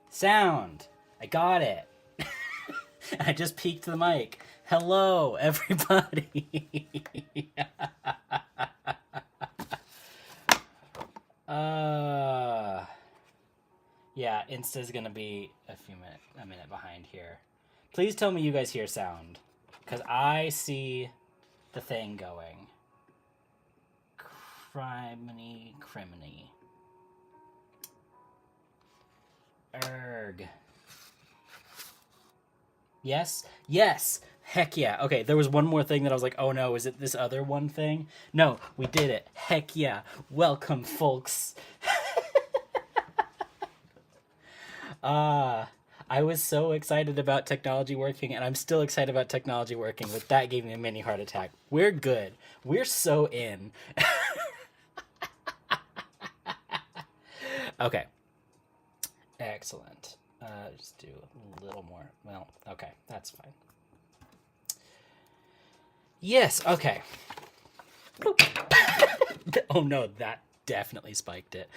Sound. I got it. I just peeked the mic. Hello, everybody. uh, yeah, Insta's gonna be a minute behind here. Please tell me you guys hear sound, because I see the thing going. Criminy. Erg. Yes. Heck yeah. Okay, there was one more thing that I was like, oh no, is it this other one thing? No, we did it. Heck yeah. Welcome, folks. I was so excited about technology working, and I'm still excited about technology working, but that gave me a mini heart attack. We're good. We're so in. Okay. Excellent. Just do a little more. Well, okay, that's fine. Yes, okay. Oh no, that definitely spiked it.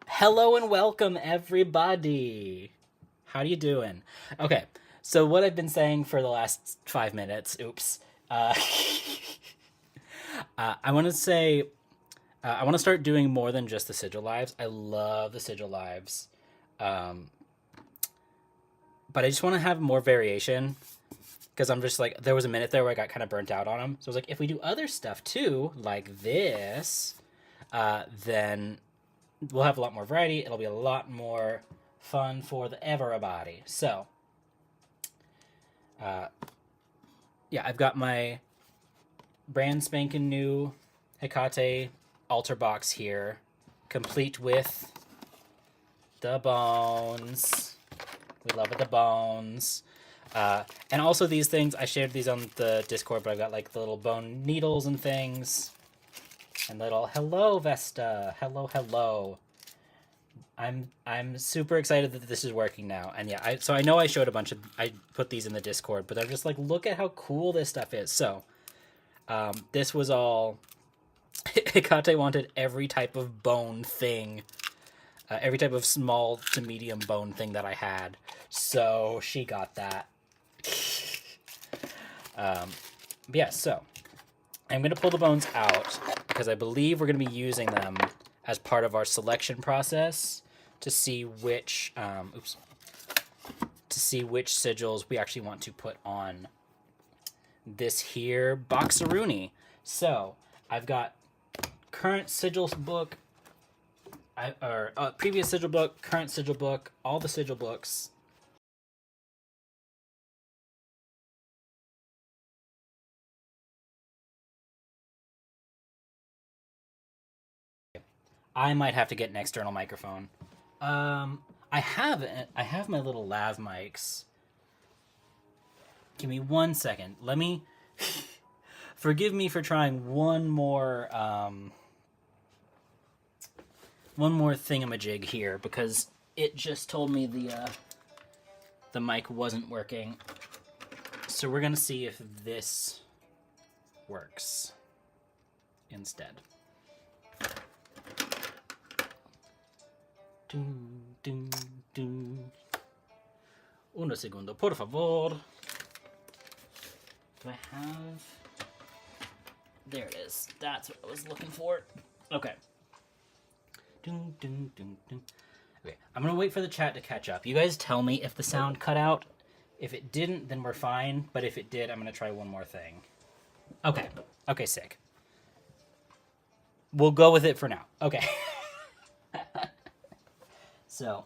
Hello and welcome, everybody. How you doing? Okay, so what I've been saying for the last 5 minutes, oops. I want to say, I want to start doing more than just the sigil lives. I love the sigil lives. But I just want to have more variation, because I'm just like, there was a minute there where I got kind of burnt out on them. So I was like, if we do other stuff too, like this, then we'll have a lot more variety. It'll be a lot more fun for the everybody. So, yeah, I've got my brand spanking new Hekate altar box here, complete with the bones. We love it, the bones. And also these things, I shared these on the Discord, but I've got like the little bone needles and things. And little, hello, Vesta. Hello. I'm super excited that this is working now. And yeah, so I know I showed I put these in the Discord, but I'm just like, look at how cool this stuff is. So, this was all, Hekate wanted every type of bone thing. Every type of small to medium bone thing that I had. So she got that. Yeah, so I'm going to pull the bones out because I believe we're going to be using them as part of our selection process to see which sigils we actually want to put on this here Boxaroonie. So I've got current sigils book, previous sigil book, current sigil book, all the sigil books. I might have to get an external microphone. I have my little lav mics. Give me 1 second. Let me forgive me for trying one more thingamajig here, because it just told me the mic wasn't working. So we're gonna see if this works instead. Uno segundo, por favor. Do I have... There it is. That's what I was looking for. Okay. Okay, I'm gonna wait for the chat to catch up. You guys tell me if the sound cut out. If it didn't, then we're fine. But if it did, I'm gonna try one more thing. Okay. Okay, sick. We'll go with it for now. Okay. So,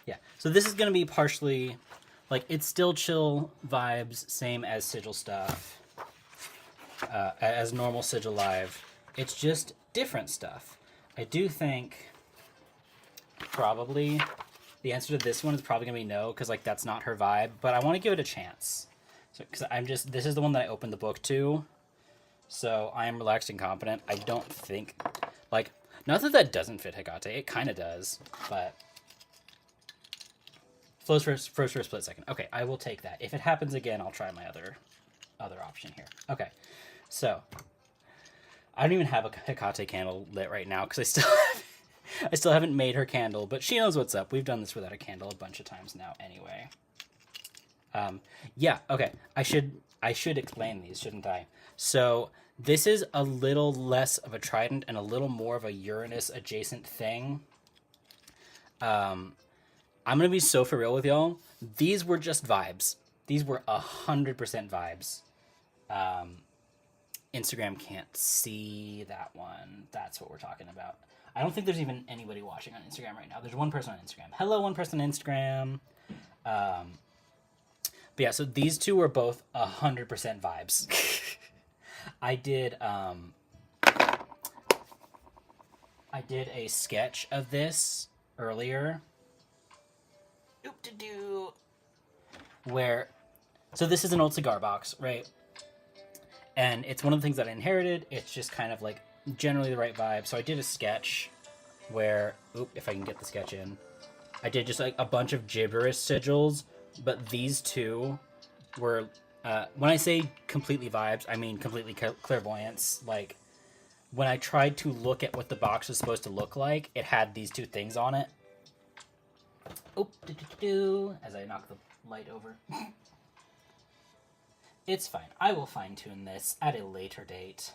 yeah. So this is going to be partially, like, it's still chill vibes, same as sigil stuff, as normal sigil live. It's just different stuff. I do think probably the answer to this one is probably going to be no, because, like, that's not her vibe, but I want to give it a chance. So, because this is the one that I opened the book to. So I am relaxed and confident. I don't think, like, not that doesn't fit Hekate. It kind of does, but flows for a split second. Okay, I will take that. If it happens again, I'll try my other option here. Okay, so I don't even have a Hekate candle lit right now because I still haven't made her candle, but she knows what's up. We've done this without a candle a bunch of times now anyway. Yeah, okay. I should explain these, shouldn't I? So this is a little less of a trident and a little more of a Uranus adjacent thing. I'm gonna be so for real with y'all. These were just vibes. These were 100% vibes. Instagram can't see that one. That's what we're talking about. I don't think there's even anybody watching on Instagram right now. There's one person on Instagram. Hello, one person on Instagram. But yeah, so these two were both 100% vibes. I did a sketch of this earlier. Where, so this is an old cigar box, right? And it's one of the things that I inherited. It's just kind of like generally the right vibe. So I did a sketch where, if I can get the sketch in, I did just like a bunch of gibberish sigils, but these two were, when I say completely vibes, I mean completely clairvoyance. Like, when I tried to look at what the box was supposed to look like, it had these two things on it. As I knock the light over. It's fine. I will fine-tune this at a later date.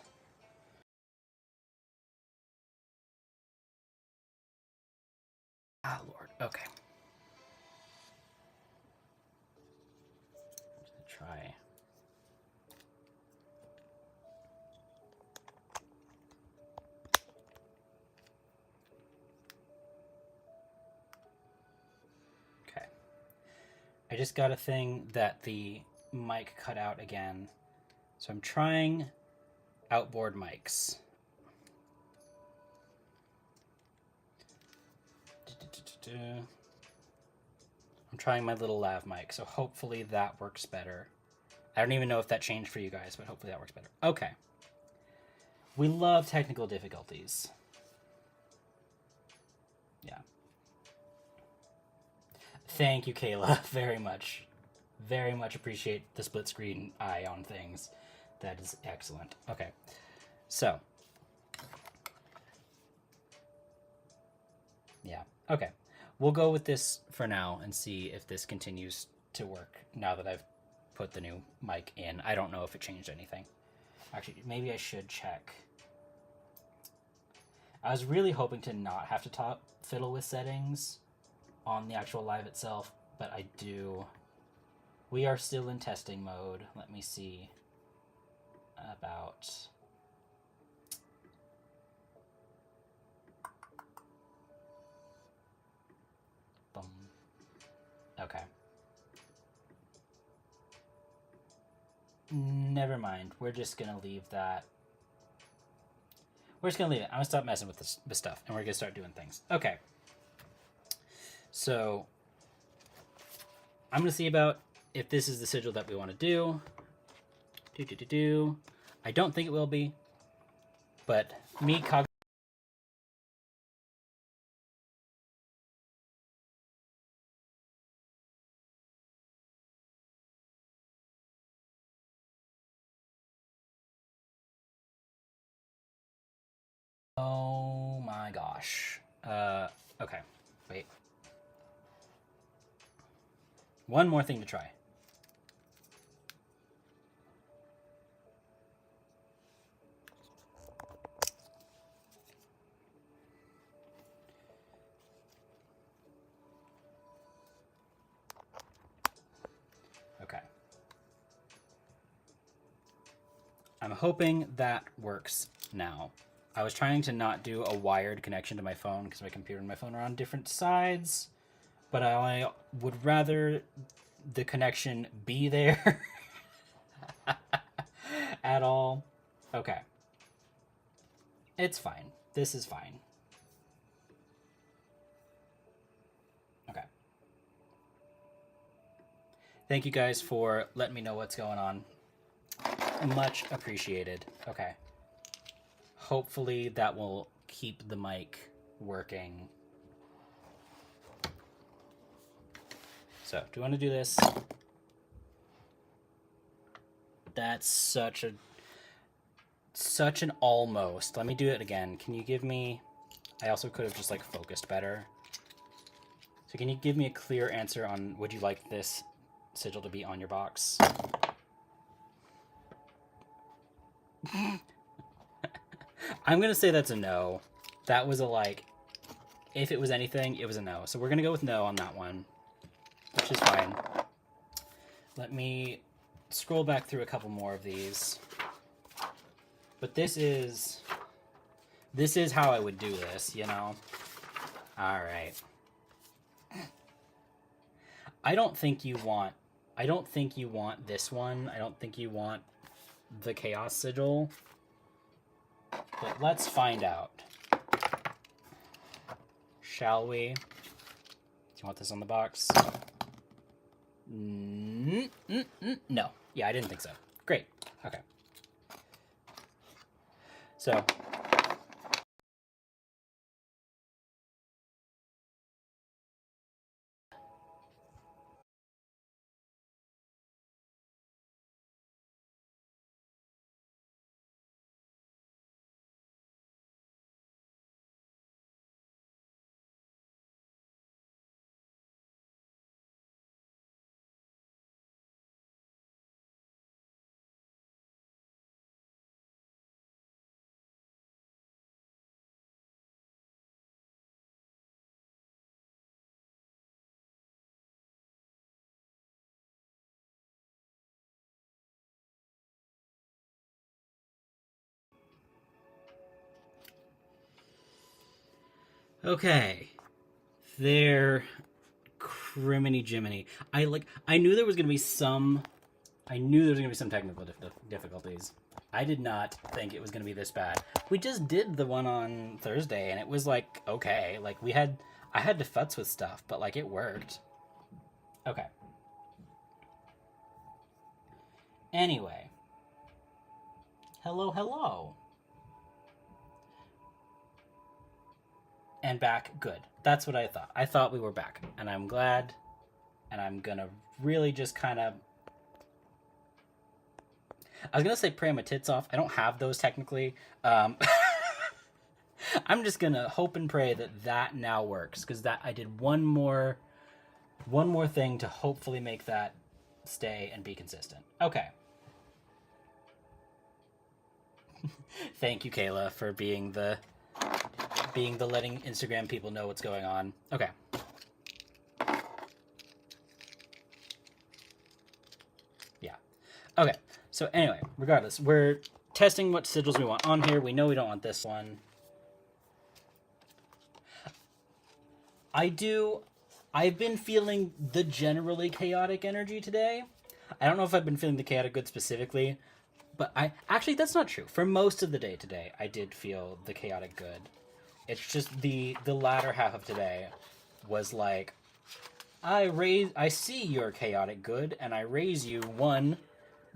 Ah, Lord. Okay. I'm just gonna try. Okay. I just got a thing that the mic cut out again. So I'm trying outboard mics. I'm trying my little lav mic, so hopefully that works better. I don't even know if that changed for you guys, but hopefully that works better. Okay. We love technical difficulties. Yeah. Thank you, Kayla, very much. Very much appreciate the split screen eye on things. That is excellent. Okay. So. Yeah. Okay. We'll go with this for now and see if this continues to work now that I've put the new mic in. I don't know if it changed anything. Actually, maybe I should check. I was really hoping to not have to fiddle with settings on the actual live itself, but I do. We are still in testing mode. Let me see about... Boom. Okay. Never mind. We're just going to leave that. We're just going to leave it. I'm going to stop messing with this stuff, and we're going to start doing things. Okay. So, I'm going to see about if this is the sigil that we want to do. I don't think it will be, but me Oh my gosh. Okay. Wait. One more thing to try. Okay. I'm hoping that works now. I was trying to not do a wired connection to my phone because my computer and my phone are on different sides, but I would rather the connection be there at all. Okay. It's fine. This is fine. Okay. Thank you guys for letting me know what's going on. Much appreciated. Okay. Hopefully that will keep the mic working. So, do you want to do this? That's such a... such an almost. Let me do it again. Can you give me... I also could have just, like, focused better. So can you give me a clear answer on would you like this sigil to be on your box? I'm going to say that's a no. That was a, like... If it was anything, it was a no. So we're going to go with no on that one, which is fine. Let me scroll back through a couple more of these. But this is how I would do this, you know? All right. I don't think you want this one. I don't think you want the Chaos Sigil. But let's find out. Shall we? Do you want this on the box? No. Yeah, I didn't think so. Great. Okay. So... Okay. There, criminy Jiminy. I knew there was gonna be some technical difficulties. I did not think it was gonna be this bad. We just did the one on Thursday, and it was like okay. Like I had to futz with stuff, but like it worked. Okay. Anyway. Hello, hello. And back, good. That's what I thought. I thought we were back, and I'm glad, and I'm gonna really just kind of... I was gonna say pray my tits off. I don't have those technically. I'm just gonna hope and pray that now works, because that I did one more thing to hopefully make that stay and be consistent. Okay. Thank you, Kayla, for being the letting Instagram people know what's going on. Okay. Yeah. Okay. So anyway, regardless, we're testing what sigils we want on here. We know we don't want this one. I've been feeling the generally chaotic energy today. I don't know if I've been feeling the chaotic good specifically, but actually that's not true. For most of the day today, I did feel the chaotic good. It's just the latter half of today was like, I see your chaotic good, and I raise you one,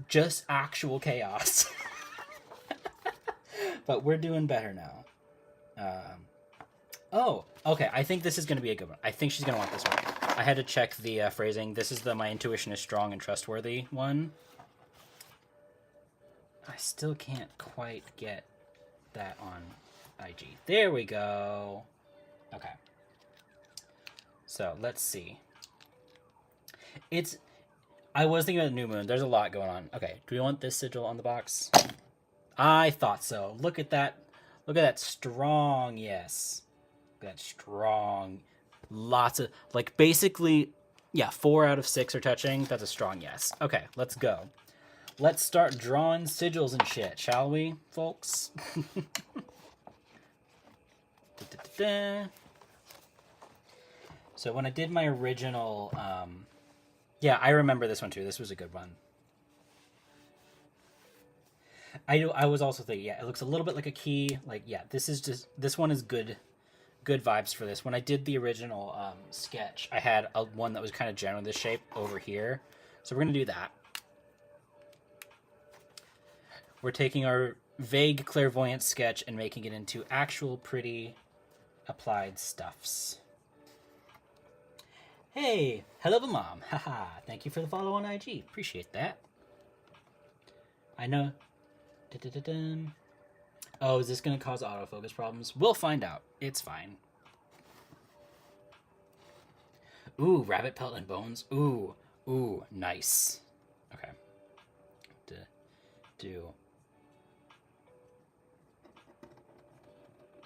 just actual chaos. But we're doing better now. Oh, okay. I think this is going to be a good one. I think she's going to want this one. I had to check the phrasing. This is the my intuition is strong and trustworthy one. I still can't quite get that on IG. There we go. Okay. So, let's see. I was thinking about the new moon. There's a lot going on. Okay, do we want this sigil on the box? I thought so. Look at that. Look at that strong yes. Look at that strong. Lots of, like, basically, yeah, 4 out of 6 are touching. That's a strong yes. Okay, let's go. Let's start drawing sigils and shit, shall we, folks? So when I did my original, yeah, I remember this one too. This was a good one. I was also thinking, yeah, it looks a little bit like a key. Like, yeah, this one is good vibes for this. When I did the original sketch, I had one that was kind of generally this shape over here. So we're going to do that. We're taking our vague clairvoyant sketch and making it into actual pretty applied stuffs. Hey, hello, mom. Haha, thank you for the follow on IG. Appreciate that. I know. Oh, is this going to cause autofocus problems? We'll find out. It's fine. Ooh, rabbit pelt and bones. Ooh, nice. Okay. Do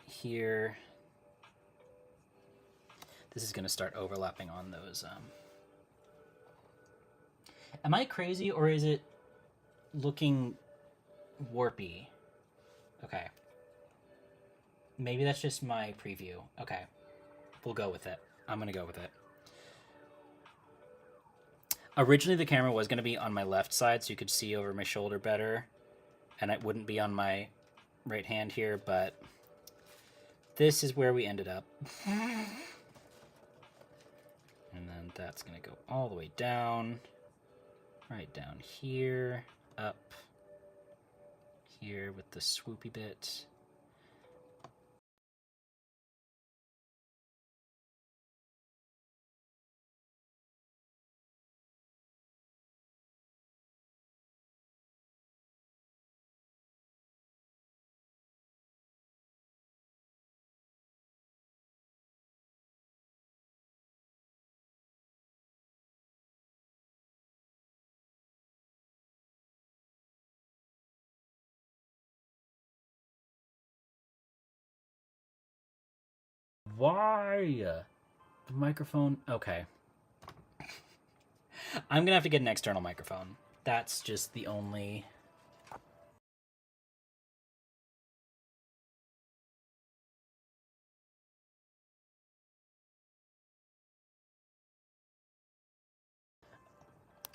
here. This is going to start overlapping on those. Am I crazy or is it looking warpy? Okay. Maybe that's just my preview. Okay. We'll go with it. I'm going to go with it. Originally, the camera was going to be on my left side so you could see over my shoulder better. And it wouldn't be on my right hand here, but this is where we ended up. And then that's going to go all the way down. Right down here. Up here with the swoopy bit. Why? The microphone? Okay. I'm gonna have to get an external microphone. That's just the only...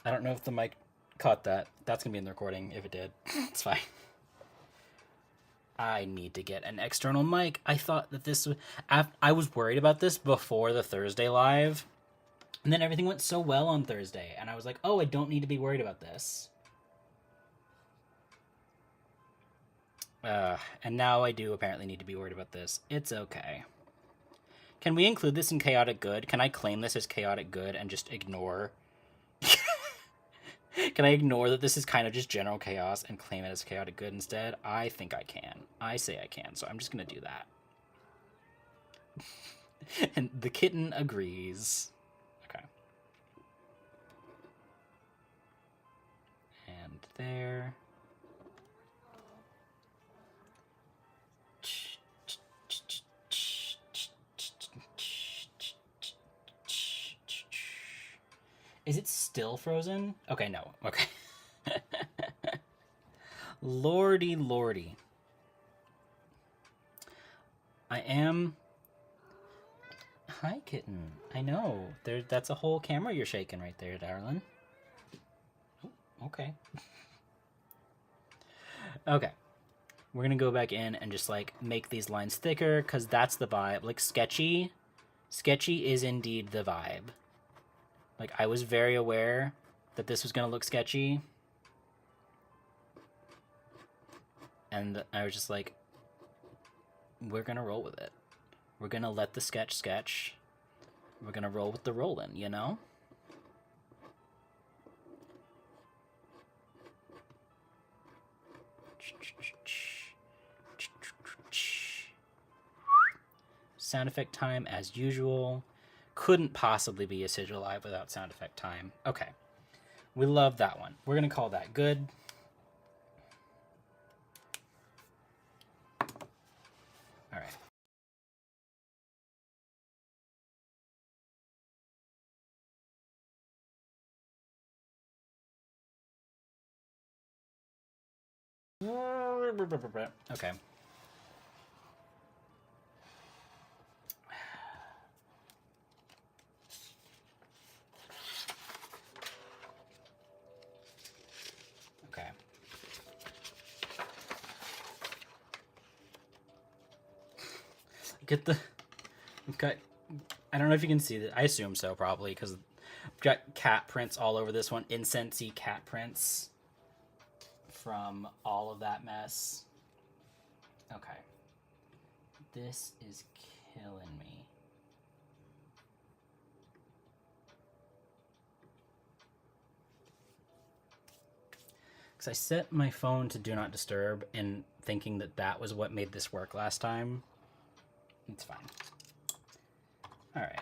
I don't know if the mic caught that. That's gonna be in the recording if it did. It's fine. I need to get an external mic. I thought that this... I was worried about this before the Thursday live. And then everything went so well on Thursday. And I was like, oh, I don't need to be worried about this. And now I do apparently need to be worried about this. It's okay. Can we include this in chaotic good? Can I claim this as chaotic good and just ignore... Can I ignore that this is kind of just general chaos and claim it as chaotic good instead? I think I can. I say I can, so I'm just going to do that. And the kitten agrees. Okay. And there. Is it still frozen? Okay, no. Okay. Lordy, lordy. I am... Hi, kitten. I know. That's a whole camera you're shaking right there, darling. Oh, okay. Okay. We're gonna go back in and just, like, make these lines thicker, because that's the vibe. Like, sketchy. Sketchy is indeed the vibe. Like, I was very aware that this was going to look sketchy. And I was just like, we're going to roll with it. We're going to let the sketch. We're going to roll with the rollin', you know? Sound effect time as usual. Couldn't possibly be a sigil live without sound effect time. Okay. We love that one. We're going to call that good. All right. Okay. Okay. Get the... Okay. I don't know if you can see that. I assume so, probably, because I've got cat prints all over this one. Incensey cat prints from all of that mess. Okay. This is killing me. Because I set my phone to do not disturb, and thinking that that was what made this work last time. It's fine. All right.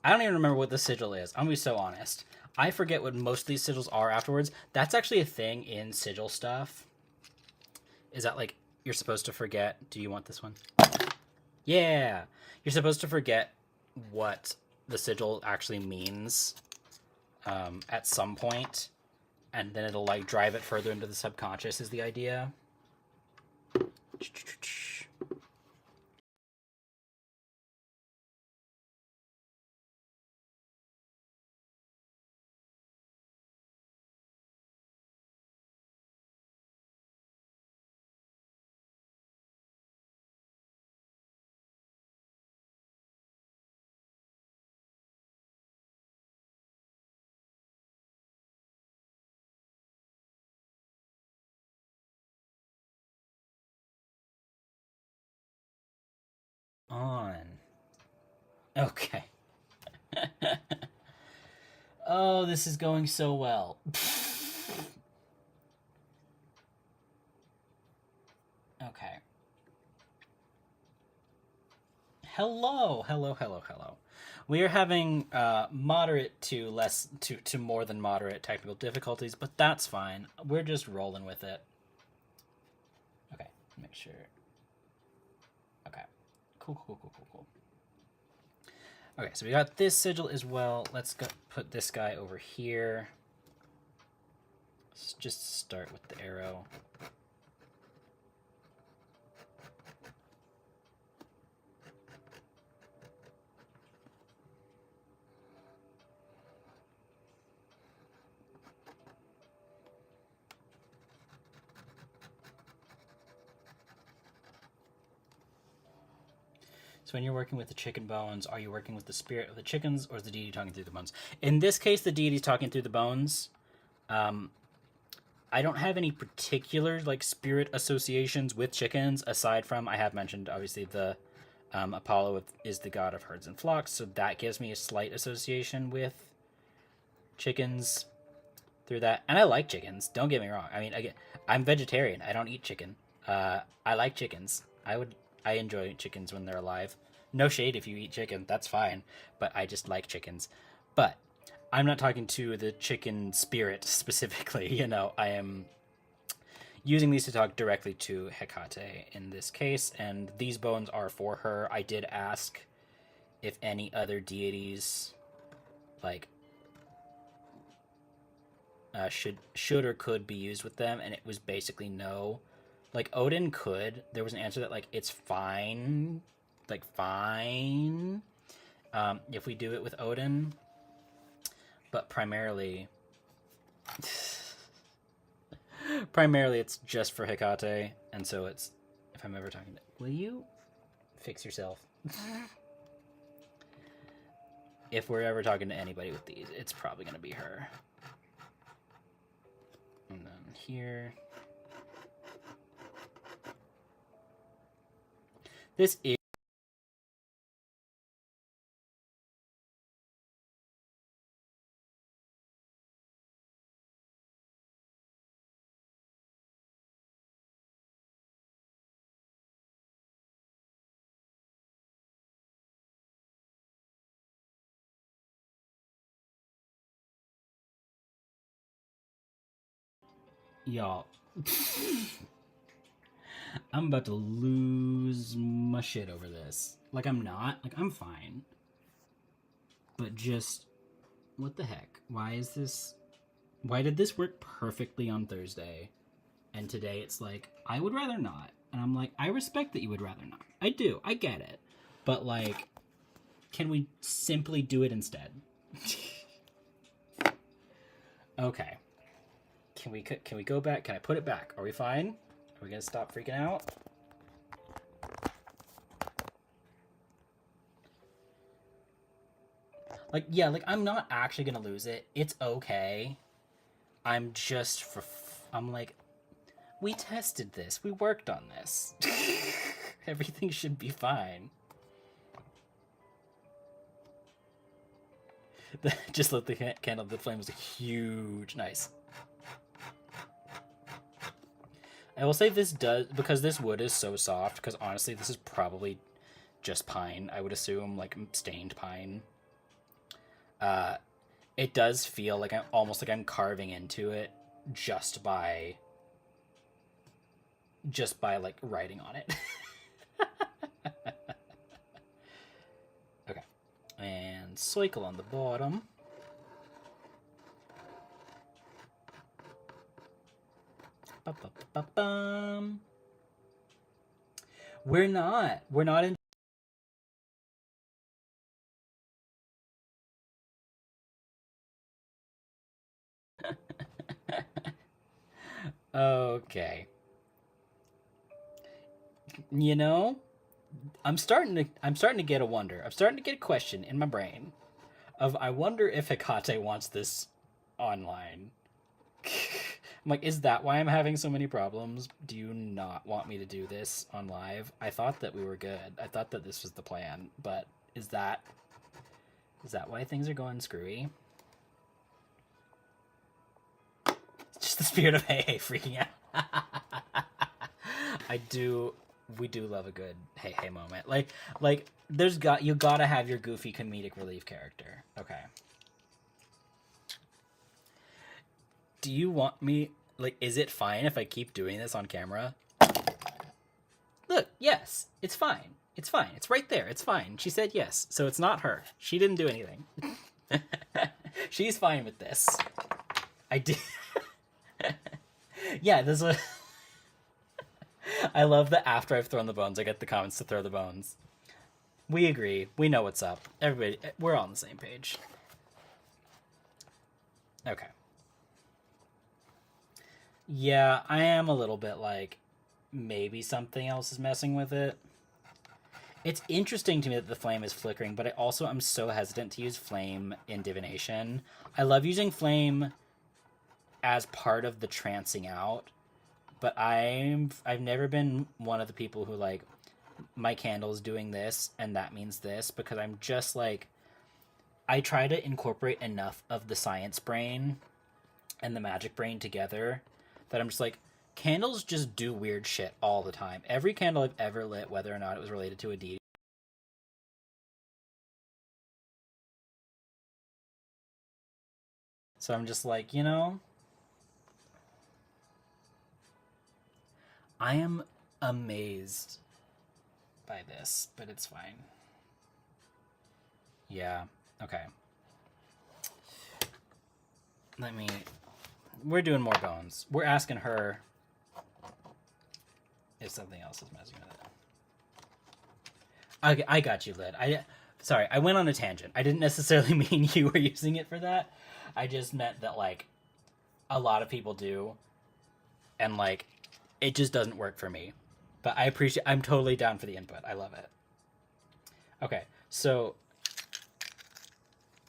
I don't even remember what the sigil is. I'm going to be so honest. I forget what most of these sigils are afterwards. That's actually a thing in sigil stuff. Is that, like, you're supposed to forget... Do you want this one? Yeah! You're supposed to forget what the sigil actually means at some point, and then it'll, like, drive it further into the subconscious is the idea. On. Okay. Oh, this is going so well. Okay. Hello. We are having moderate to less to more than moderate technical difficulties, but that's fine. We're just rolling with it. Okay, make sure. Okay, cool. Okay, so we got this sigil as well. Let's go put this guy over here. Let's just start with the arrow. So when you're working with the chicken bones, are you working with the spirit of the chickens, or is the deity talking through the bones? In this case, the deity's talking through the bones. I don't have any particular like spirit associations with chickens, aside from I have mentioned obviously the Apollo is the god of herds and flocks, so that gives me a slight association with chickens through that. And I like chickens. Don't get me wrong. I mean, again, I'm vegetarian. I don't eat chicken. I like chickens. I enjoy chickens when they're alive. No shade if you eat chicken, that's fine. But I just like chickens. But I'm not talking to the chicken spirit specifically. You know, I am using these to talk directly to Hekate in this case, and these bones are for her. I did ask if any other deities, like, should or could be used with them, and it was basically no. Like, Odin could. There was an answer that, like, it's fine. Like, fine. If we do it with Odin. But primarily... primarily, it's just for Hekate. And so it's... If I'm ever talking to... Will you fix yourself? If we're ever talking to anybody with these, it's probably going to be her. And then here... This is... Y'all. I'm about to lose my shit over this. Like, I'm not. Like, I'm fine. But just... What the heck? Why is this... Why did this work perfectly on Thursday? And today it's like, I would rather not. And I'm like, I respect that you would rather not. I do. I get it. But, like, can we simply do it instead? Okay. Can we go back? Can I put it back? Are we fine? Are we gonna stop freaking out? Like, yeah, like, I'm not actually gonna lose it. It's okay. I'm just I'm like, we tested this. We worked on this. Everything should be fine. Just lit the candle. The flame was huge. Nice. I will say this does, because this wood is so soft, because honestly, this is probably just pine, I would assume, like stained pine. Uh, it does feel like I'm almost like I'm carving into it just by like writing on it. Okay, and cycle on the bottom. Ba-ba-ba-bum. We're not. We're not in. Okay. You know, I'm starting to get a wonder. I'm starting to get a question in my brain of I wonder if Hekate wants this online. I'm like, is that why I'm having so many problems? Do you not want me to do this on live? I thought that we were good. I thought that this was the plan, but is that why things are going screwy? It's just the spirit of hey hey freaking out. I do we do love a good hey hey moment. Like you gotta have your goofy comedic relief character. Okay. Do you want me, like, is it fine if I keep doing this on camera? Look, yes, it's fine. It's fine. It's right there. It's fine. She said yes, so it's not her. She didn't do anything. She's fine with this. I did. Yeah, this was. I love that after I've thrown the bones, I get the comments to throw the bones. We agree. We know what's up. Everybody, we're all on the same page. Okay. Yeah, I am a little bit like, maybe something else is messing with it. It's interesting to me that the flame is flickering, but I also am so hesitant to use flame in divination. I love using flame as part of the trancing out, but I've never been one of the people who like my candle's doing this and that means this, because I'm just like, I try to incorporate enough of the science brain and the magic brain together that I'm just like, candles just do weird shit all the time. Every candle I've ever lit, whether or not it was related to a deity. So I'm just like, I am amazed by this, but it's fine. Yeah, okay. We're doing more bones. We're asking her if something else is messing with it. I got you, Lid. Sorry, I went on a tangent. I didn't necessarily mean you were using it for that. I just meant that, like, a lot of people do, and, like, it just doesn't work for me. But I'm totally down for the input. I love it. Okay, so,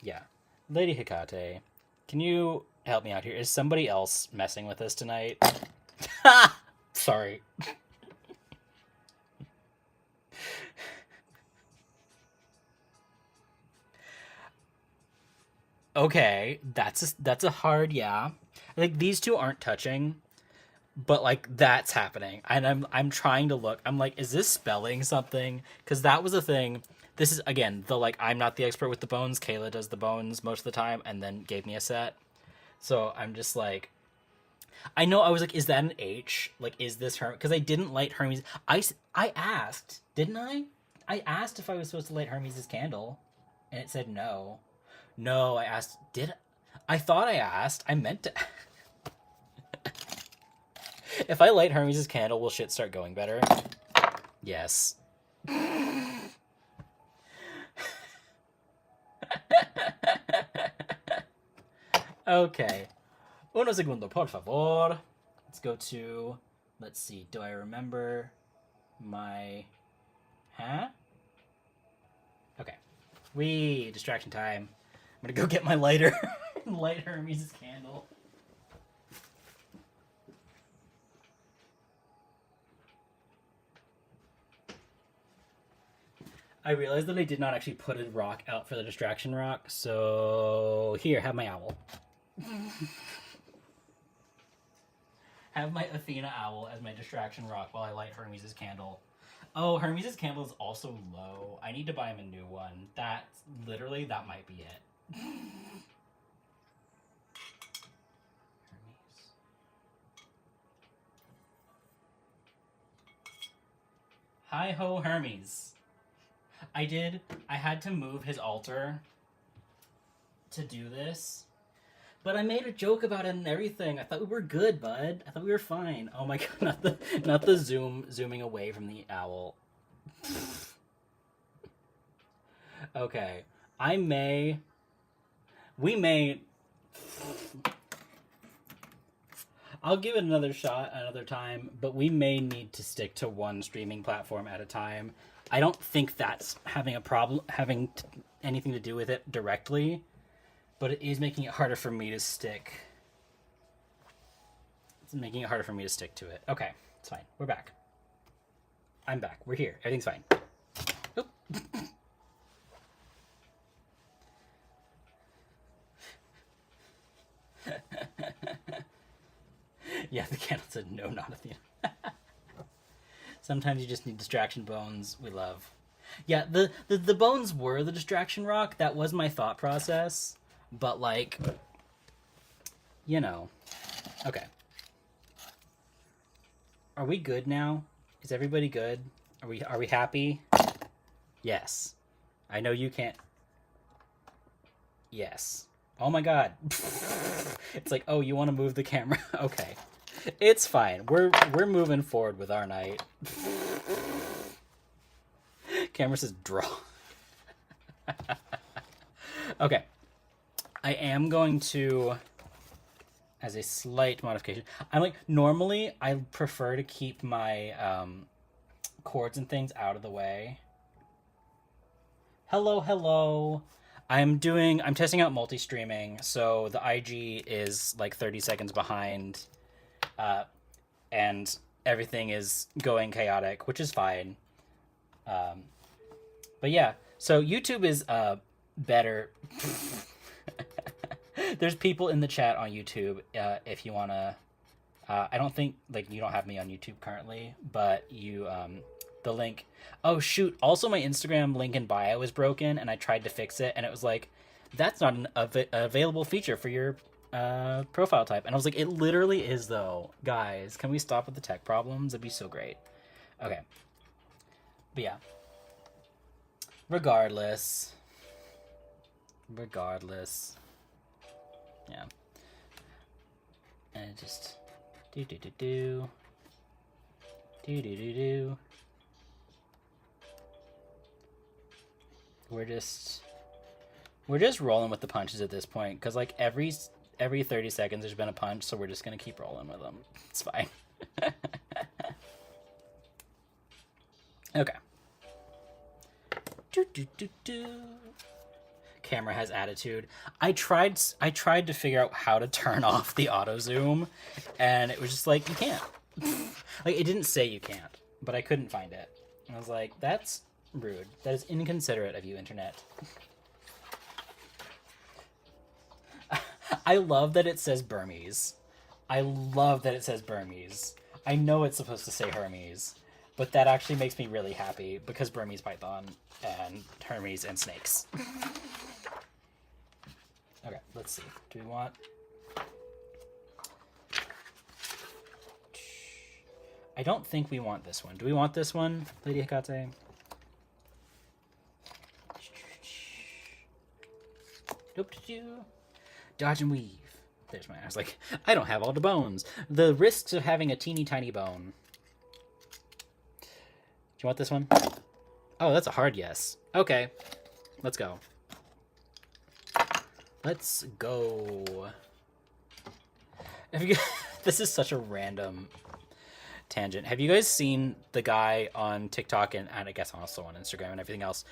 yeah. Lady Hekate, can you help me out here? Is somebody else messing with us tonight? Sorry. Okay, that's a hard yeah. Like, these two aren't touching, but like that's happening, and I'm trying to look. I'm like, is this spelling something? Because that was a thing. This is again the like, I'm not the expert with the bones. Kayla does the bones most of the time, and then gave me a set. So I'm just like, I know I was like, is that an H? Like, is this her? Because I didn't light Hermes. I asked, didn't I? I asked if I was supposed to light Hermes' candle, and it said no. No, I asked. I thought I asked. I meant to. If I light Hermes' candle, will shit start going better? Yes. Okay. Uno segundo, por favor. Let's go to. Let's see. Do I remember my. Huh? Okay. Distraction time. I'm gonna go get my lighter and light Hermes' candle. I realized that I did not actually put a rock out for the distraction rock, so here, have my owl. Have my Athena owl as my distraction rock while I light Hermes' candle. Oh, Hermes' candle is also low. I need to buy him a new one. That might be it. Hi ho, Hermes. I had to move his altar to do this. But I made a joke about it and everything. I thought we were good, bud. I thought we were fine. Oh my god, not the zooming away from the owl. Okay. We may I'll give it another shot another time, but we may need to stick to one streaming platform at a time. I don't think that's having anything to do with it directly, but it is making it harder for me to stick. It's making it harder for me to stick to it. Okay, it's fine. We're back. I'm back. We're here. Everything's fine. Oop. Yeah, the candle said no, not Athena. Sometimes you just need distraction bones. We love. Yeah, the bones were the distraction rock. That was my thought process. But, like, you know. Okay. Are we good now? Is everybody good? Are we happy? Yes. I know you can't. Yes. Oh my god. It's like, oh, you want to move the camera? Okay. It's fine. We're moving forward with our night. Camera says draw. Okay. I am going to, as a slight modification, I'm like, normally I prefer to keep my cords and things out of the way. Hello. I'm testing out multi-streaming, so the IG is like 30 seconds behind, and everything is going chaotic, which is fine. But yeah, so YouTube is better. There's people in the chat on YouTube if you want to. I don't think, like, you don't have me on YouTube currently, but you, the link. Oh, shoot. Also, my Instagram link in bio is broken, and I tried to fix it, and it was like, that's not an available feature for your profile type. And I was like, it literally is, though. Guys, can we stop with the tech problems? That'd be so great. Okay. But yeah. Regardless. Yeah. And it just do. We're just rolling with the punches at this point, because like every 30 seconds there's been a punch, so we're just gonna keep rolling with them. It's fine. Okay. Camera has attitude. I tried to figure out how to turn off the auto zoom, and it was just like, you can't. Like, it didn't say you can't, but I couldn't find it. And I was like, that's rude. That is inconsiderate of you, internet. I love that it says Burmese. I know it's supposed to say Hermes, but that actually makes me really happy, because Burmese python and Hermes and snakes. Okay, let's see. Do we want... I don't think we want this one. Do we want this one, Lady Hekate? Dodge and weave. There's my... I was like, I don't have all the bones. The risks of having a teeny tiny bone. Do you want this one? Oh, that's a hard yes. Okay. Let's go. Let's go. This is such a random tangent. Have you guys seen the guy on TikTok and I guess also on Instagram and everything else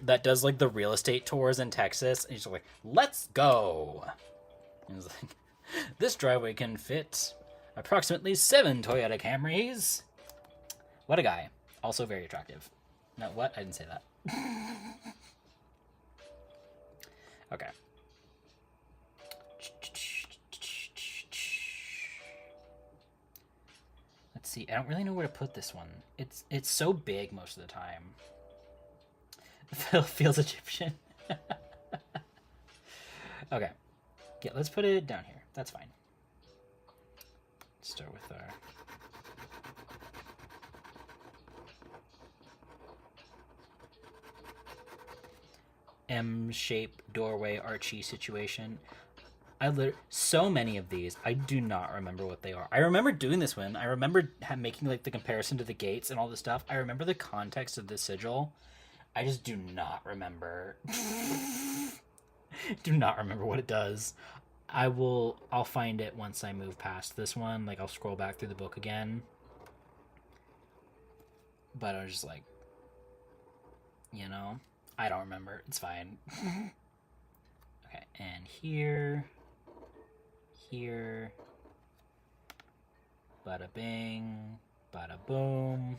that does like the real estate tours in Texas? And he's like, let's go. And he's like, this driveway can fit approximately 7 Toyota Camrys. What a guy. Also very attractive. No, what? I didn't say that. Okay. Let's see. I don't really know where to put this one. It's so big most of the time. Feels Egyptian. Okay. Yeah, let's put it down here. That's fine. Start with our... M-shape doorway archy situation. So many of these, I do not remember what they are. I remember doing this one. I remember making like the comparison to the gates and all this stuff. I remember the context of the sigil. I just do not remember. Do not remember what it does. I'll find it once I move past this one. Like, I'll scroll back through the book again. But I was just like, you know, I don't remember. It's fine. Okay, and here, bada bing, bada boom.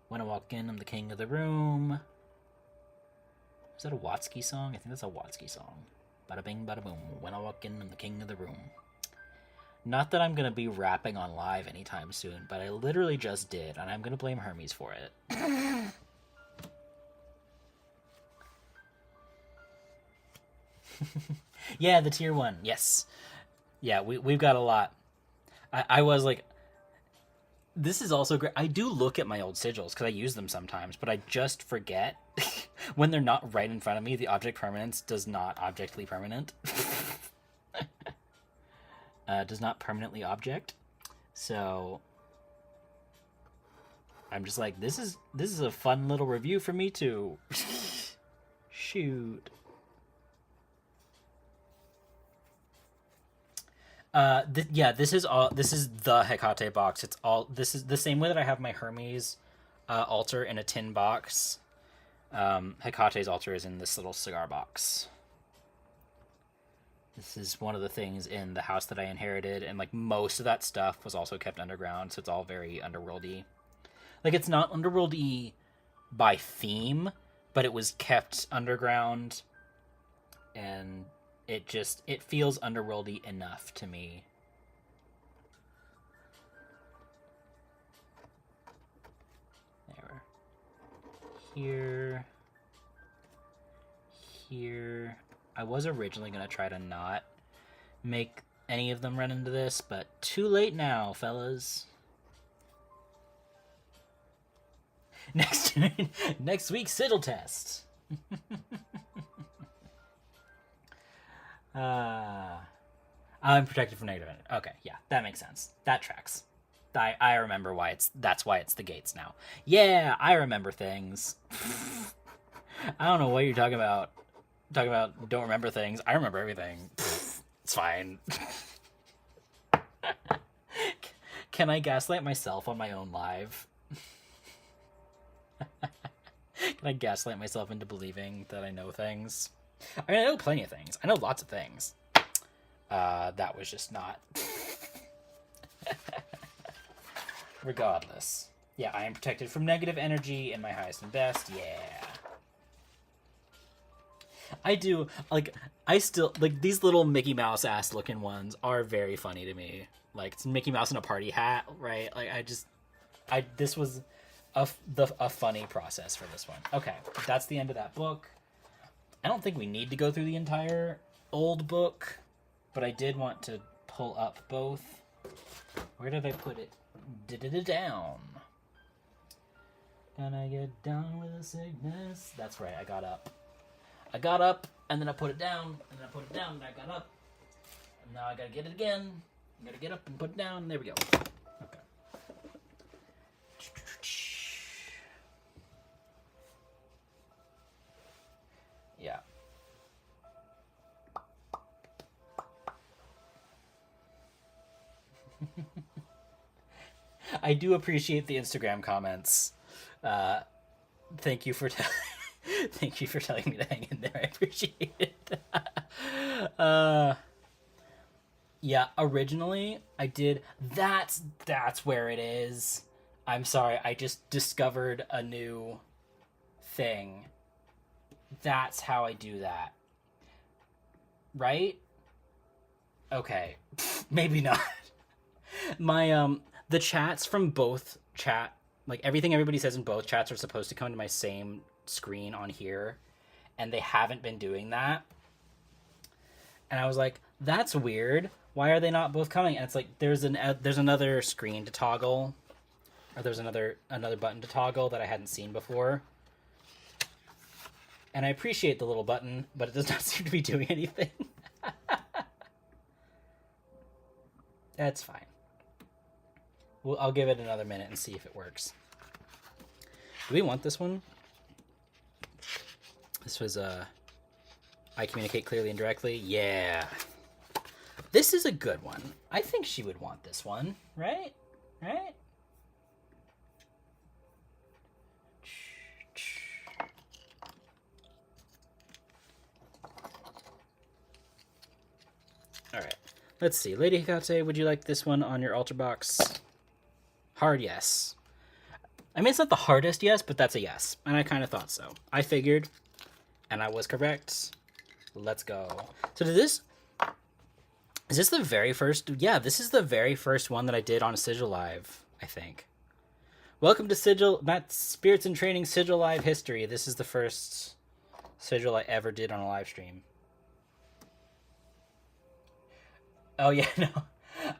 When I walk in, I'm the king of the room. Is that a Watsky song? I think that's a Watsky song. Bada bing, bada boom. When I walk in, I'm the king of the room. Not that I'm going to be rapping on live anytime soon, but I literally just did, and I'm going to blame Hermes for it. Yeah, the tier 1. Yes. Yeah, we've got a lot. I was like... This is also great. I do look at my old sigils, because I use them sometimes, but I just forget. When they're not right in front of me, the object permanence does not objectly permanent. Does not permanently object. So... I'm just like, this is a fun little review for me too. Shoot. This is the Hekate box. This is the same way that I have my Hermes altar in a tin box. Hekate's altar is in this little cigar box. This is one of the things in the house that I inherited, and like most of that stuff was also kept underground, so it's all very underworldy. Like, it's not underworldy by theme, but it was kept underground, and it feels underworldy enough to me. There. Here. I was originally going to try to not make any of them run into this, but too late now, fellas. Next week's sigil test. I'm protected from negative energy. Okay, yeah, that makes sense. That tracks. I remember that's why it's the gates now. Yeah, I remember things. I don't know what you're talking about. Don't remember things. I remember everything. It's fine. Can I gaslight myself on my own live? Can I gaslight myself into believing that I know things? I mean, I know plenty of things. I know lots of things. That was just not. Regardless. Yeah, I am protected from negative energy in my highest and best. Yeah. I do, like, I still, like, these little Mickey Mouse ass looking ones are very funny to me. Like, it's Mickey Mouse in a party hat, right? Like, this was a funny process for this one. Okay, that's the end of that book. I don't think we need to go through the entire old book, but I did want to pull up both. Where did I put it? Down. Gonna get down with the sickness. That's right, I got up, and then I put it down, and then I put it down, and I got up. And now I gotta get it again. I gotta get up and put it down. There we go. Okay. Yeah. I do appreciate the Instagram comments. Thank you for thank you for telling me to hang in there. I appreciate it. Yeah, originally I did. That's where it is. I'm sorry, I just discovered a new thing. That's how I do that. Right? Okay. Maybe not. My the chats from both chat, like everything everybody says in both chats are supposed to come to my same screen on here, and they haven't been doing that. And I was like, that's weird. Why are they not both coming? And it's like there's another screen to toggle, or there's another button to toggle that I hadn't seen before. And I appreciate the little button, but it does not seem to be doing anything. That's fine. I'll give it another minute and see if it works. Do we want this one? This was I communicate clearly and directly. Yeah. This is a good one. I think she would want this one, right? Right? All right. Let's see. Lady Hekate, would you like this one on your altar box? Hard yes. I mean, it's not the hardest yes, but that's a yes. And I kind of thought so. I figured, and I was correct. Let's go. So is this the very first? Yeah, this is the very first one that I did on a Sigil Live, I think. Welcome to Sigil, Matt Spirits in Training Sigil Live history. This is the first Sigil I ever did on a live stream. Oh yeah, no,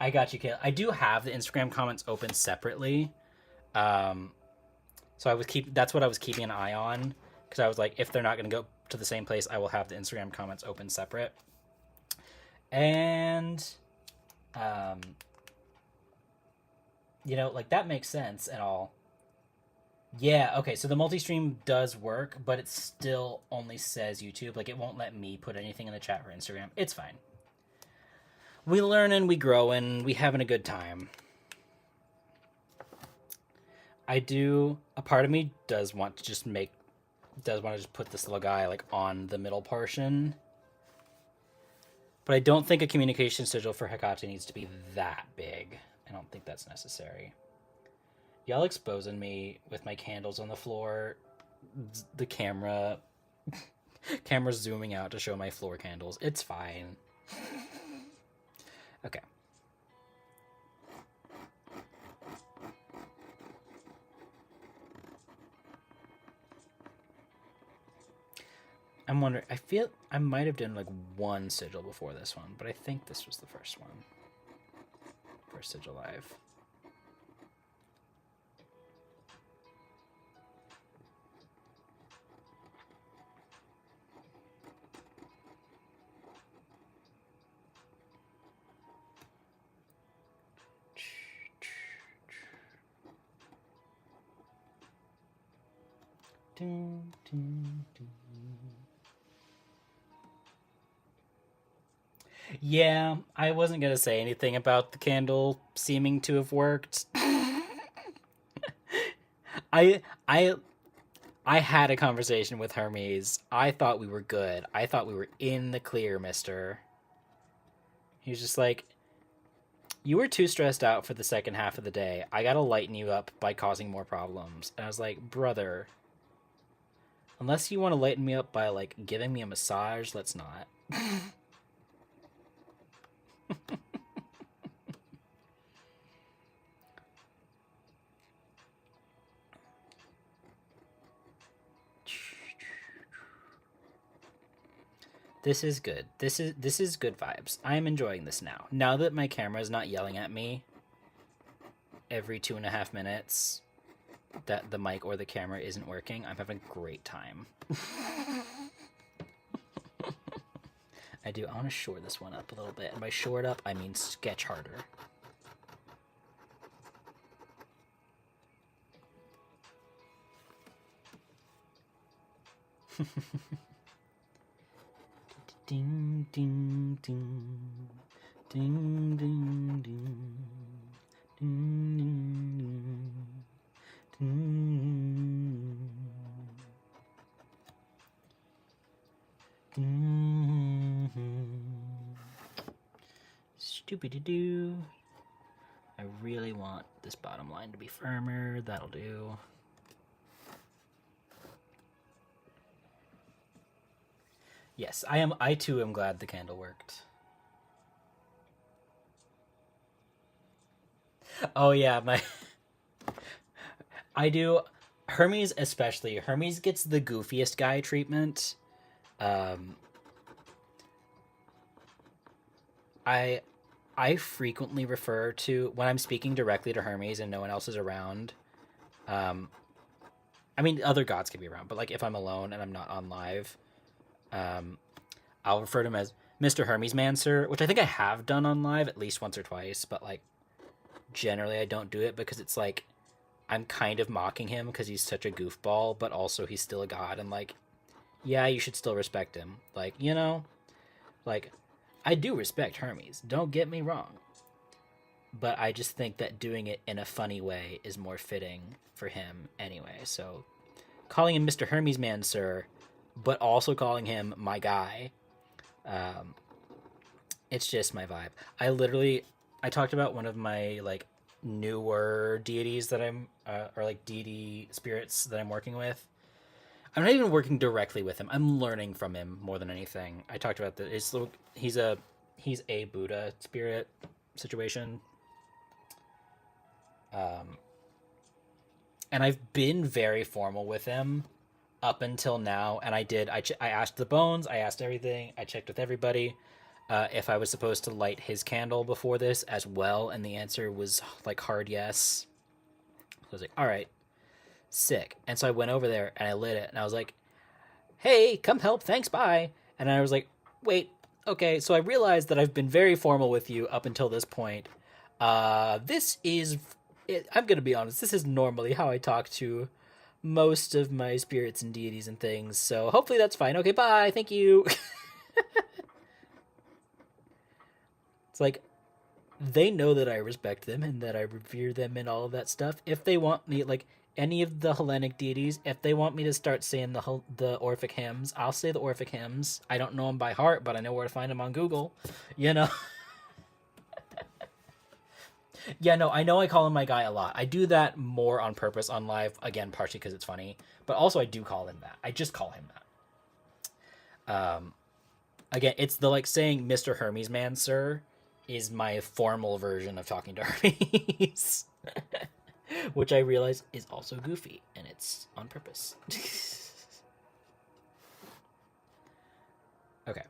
I got you, Kayla. I do have the Instagram comments open separately, so that's what I was keeping an eye on, because I was like, if they're not going to go to the same place, I will have the Instagram comments open separate. And, you know, like that makes sense and all. Yeah, okay, so the multi-stream does work, but it still only says YouTube. Like, it won't let me put anything in the chat for Instagram. It's fine. We learning, we growing, we having a good time. A part of me does want to just put this little guy like on the middle portion. But I don't think a communication sigil for Hekate needs to be that big. I don't think that's necessary. Y'all exposing me with my candles on the floor. The camera's zooming out to show my floor candles. It's fine. Okay. I'm wondering, I feel I might have done like one sigil before this one, but I think this was the first one. First Sigil Live. Dun, dun, dun. Yeah, I wasn't gonna say anything about the candle seeming to have worked. I had a conversation with Hermes. I thought we were good. I thought we were in the clear, mister. He was just like, you were too stressed out for the second half of the day. I gotta lighten you up by causing more problems. And I was like, brother, unless you want to lighten me up by, like, giving me a massage, let's not. This is good. This is good vibes. I am enjoying this now. Now that my camera is not yelling at me every 2.5 minutes that the mic or the camera isn't working, I'm having a great time. I want to shore this one up a little bit. And by shore it up, I mean sketch harder. Ding, ding, ding. Ding, ding, ding. Ding, ding, ding. Ding. Stupid-doo. I really want this bottom line to be firmer. That'll do. Yes, I too am glad the candle worked. Oh yeah, my I do. Hermes especially. Hermes gets the goofiest guy treatment. Um, I I frequently refer to when I'm speaking directly to Hermes and no one else is around. Um, I mean, other gods can be around, but like if I'm alone and I'm not on live, um, I'll refer to him as Mr. Hermes Mancer, which I think I have done on live at least once or twice, but like generally I don't do it because it's like I'm kind of mocking him because he's such a goofball, but also he's still a god, and like, yeah, you should still respect him. Like, like I do respect Hermes. Don't get me wrong, but I just think that doing it in a funny way is more fitting for him anyway. So calling him Mr. Hermes Man, sir, but also calling him my guy, um, it's just my vibe. I talked about one of my like newer deities that I'm or like deity spirits that I'm working with. I'm not even working directly with him. I'm learning from him more than anything. I talked about that. He's a Buddha spirit situation. Um, and I've been very formal with him up until now. And I asked the bones. I asked everything. I checked with everybody if I was supposed to light his candle before this as well, and the answer was like hard yes. I was like, all right, sick. And so I went over there and I lit it, and I was like, hey, come help, thanks, bye. And I was like, wait, okay, so I realized that I've been very formal with you up until this point. This is, I'm gonna be honest, this is normally how I talk to most of my spirits and deities and things, so hopefully that's fine. Okay, bye, thank you. It's like, they know that I respect them and that I revere them and all of that stuff. If they want me, like any of the Hellenic deities, if they want me to start saying the Orphic hymns, I'll say the Orphic hymns. I don't know them by heart, but I know where to find them on Google. You know. Yeah, no, I know I call him my guy a lot. I do that more on purpose on live, again, partially because it's funny, but also I do call him that. I just call him that. Again, it's the like saying Mr. Hermes man, sir, is my formal version of talking to Hermes. Which I realize is also goofy, and it's on purpose. Okay.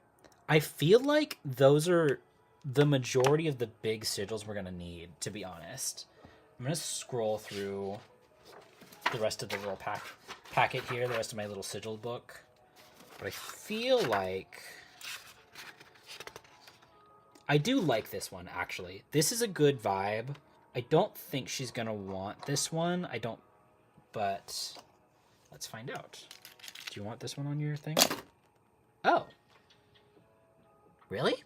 I feel like those are the majority of the big sigils we're going to need, to be honest. I'm going to scroll through the rest of the little packet here, the rest of my little sigil book. But I feel like I do like this one, actually. This is a good vibe. I don't think she's going to want this one. I don't, but let's find out. Do you want this one on your thing? Oh. Really?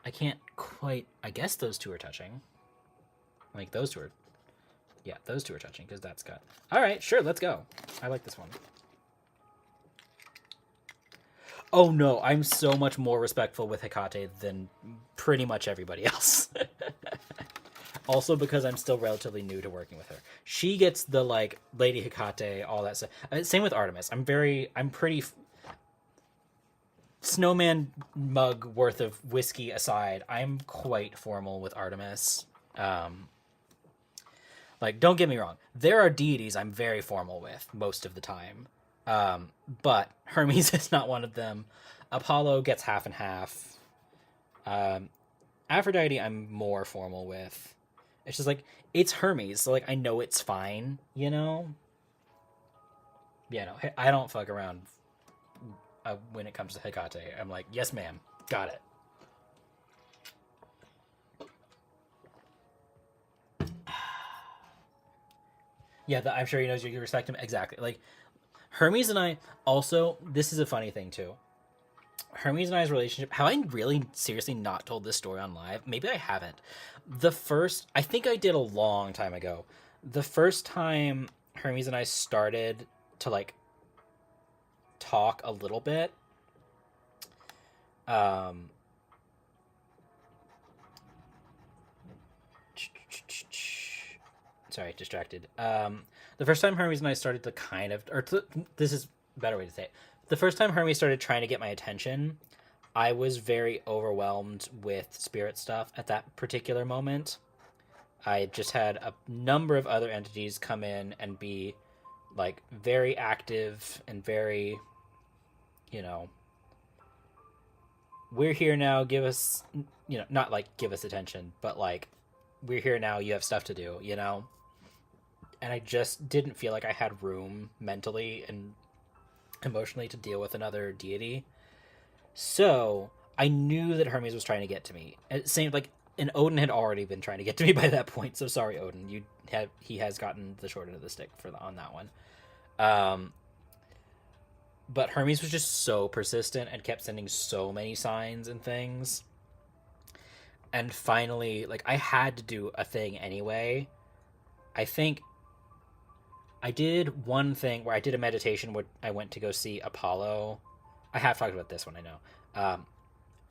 I can't quite, I guess those two are touching. Like, those two are, yeah, those two are touching, because that's got, all right, sure, let's go. I like this one. Oh no, I'm so much more respectful with Hekate than pretty much everybody else. Also because I'm still relatively new to working with her. She gets the, like, Lady Hekate, all that stuff. Same with Artemis. I'm pretty... Snowman mug worth of whiskey aside, I'm quite formal with Artemis. Like, don't get me wrong. There are deities I'm very formal with most of the time. But Hermes is not one of them. Apollo gets half and half. Aphrodite I'm more formal with. It's just like, it's Hermes, so like I know it's fine, you know? Yeah, no, I don't fuck around when it comes to Hekate. I'm like, yes ma'am, got it. Yeah, I'm sure he knows you respect him. Exactly. Like, Hermes and I, also, this is a funny thing too. Hermes and I's relationship, have I really seriously not told this story on live? Maybe I haven't. I think I did a long time ago. The first time Hermes and I started to, like, talk a little bit, sorry, distracted. The first time Hermes and I started to kind of, this is a better way to say it. The first time Hermes started trying to get my attention, I was very overwhelmed with spirit stuff at that particular moment. I just had a number of other entities come in and be like very active and very, you know, we're here now, give us, you know, not like give us attention, but like we're here now, you have stuff to do, you know? And I just didn't feel like I had room mentally and emotionally to deal with another deity. So I knew that Hermes was trying to get to me. It seemed like, and Odin had already been trying to get to me by that point. So sorry, Odin, he has gotten the short end of the stick on that one. But Hermes was just so persistent and kept sending so many signs and things. And finally, like, I had to do a thing anyway. I think I did one thing where I did a meditation where I went to go see Apollo. I have talked about this one, I know.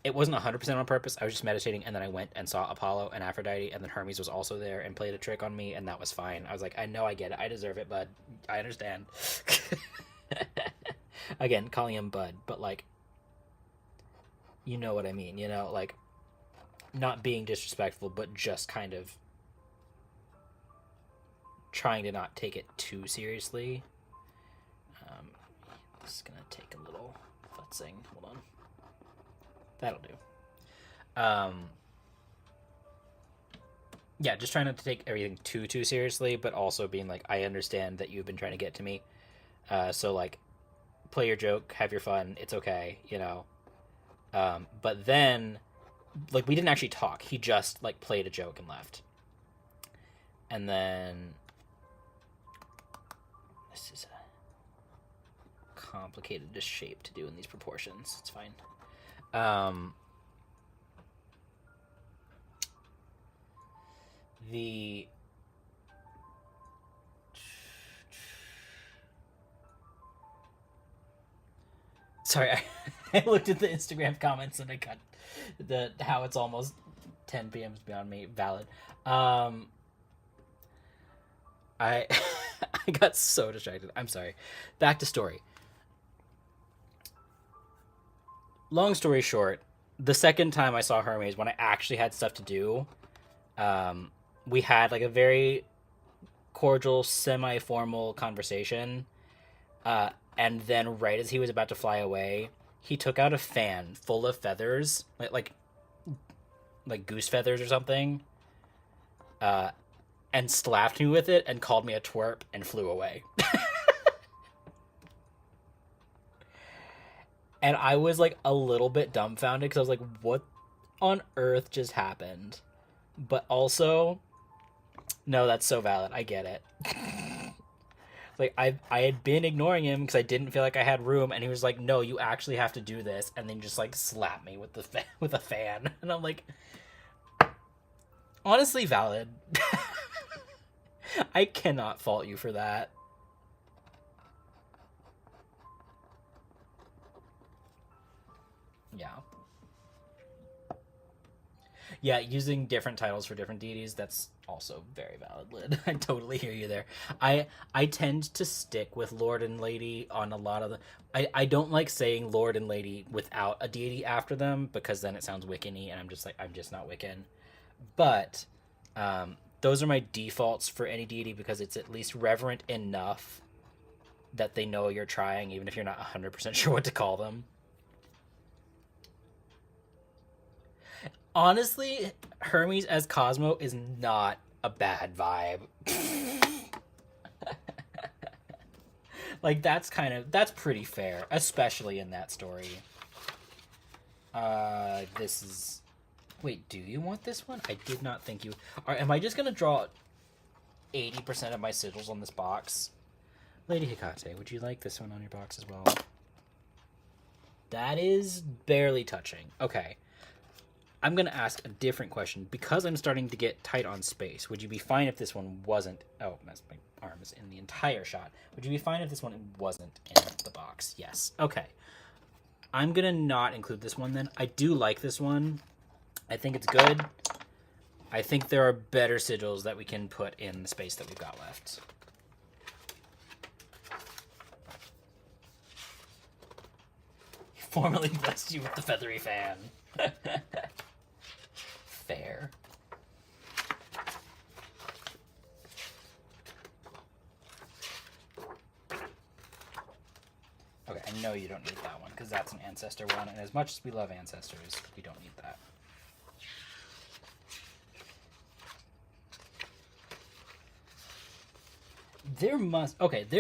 It wasn't 100% on purpose. I was just meditating, and then I went and saw Apollo and Aphrodite, and then Hermes was also there and played a trick on me, and that was fine. I was like, I know, I get it. I deserve it, bud. I understand. Again, calling him bud, but, like, you know what I mean, you know? Like, not being disrespectful, but just kind of trying to not take it too seriously. This is going to take a little futzing. Hold on. That'll do. Yeah, just trying not to take everything too seriously, but also being like, I understand that you've been trying to get to me. So, like, play your joke, have your fun, it's okay, you know. But then, like, we didn't actually talk. He just, like, played a joke and left. And then, this is a complicated shape to do in these proportions. It's fine. Sorry, I looked at the Instagram comments and I got how it's almost 10 p.m. is beyond me. Valid. I I got so distracted. I'm sorry. Back to story. Long story short, the second time I saw Hermes, when I actually had stuff to do, we had like a very cordial, semi-formal conversation. And then right as he was about to fly away, he took out a fan full of feathers, like goose feathers or something, and slapped me with it and called me a twerp and flew away. And I was like a little bit dumbfounded because I was like, what on earth just happened? But also, no, that's so valid. I get it. Like, I had been ignoring him because I didn't feel like I had room, and he was like, no, you actually have to do this, and then just, like, slap me with with a fan. And I'm like, honestly valid. I cannot fault you for that. Yeah. Yeah, using different titles for different deities, that's also very valid, Lid. I totally hear you there. I tend to stick with Lord and Lady on a lot of the... I don't like saying Lord and Lady without a deity after them, because then it sounds Wiccan-y, and I'm just like, I'm just not Wiccan. But those are my defaults for any deity, because it's at least reverent enough that they know you're trying, even if you're not 100% sure what to call them. Honestly, Hermes as Cosmo is not a bad vibe. Like, that's pretty fair, especially in that story. This is... Wait, do you want this one? I did not think you... Alright, am I just gonna draw 80% of my sigils on this box? Lady Hekate, would you like this one on your box as well? That is barely touching. Okay. I'm going to ask a different question. Because I'm starting to get tight on space, would you be fine if this one wasn't... Oh, my arm is in the entire shot. Would you be fine if this one wasn't in the box? Yes. Okay. I'm going to not include this one then. I do like this one. I think it's good. I think there are better sigils that we can put in the space that we've got left. He formally blessed you with the feathery fan. Fair. I know you don't need that one because that's an ancestor one, and as much as we love ancestors, we don't need that. There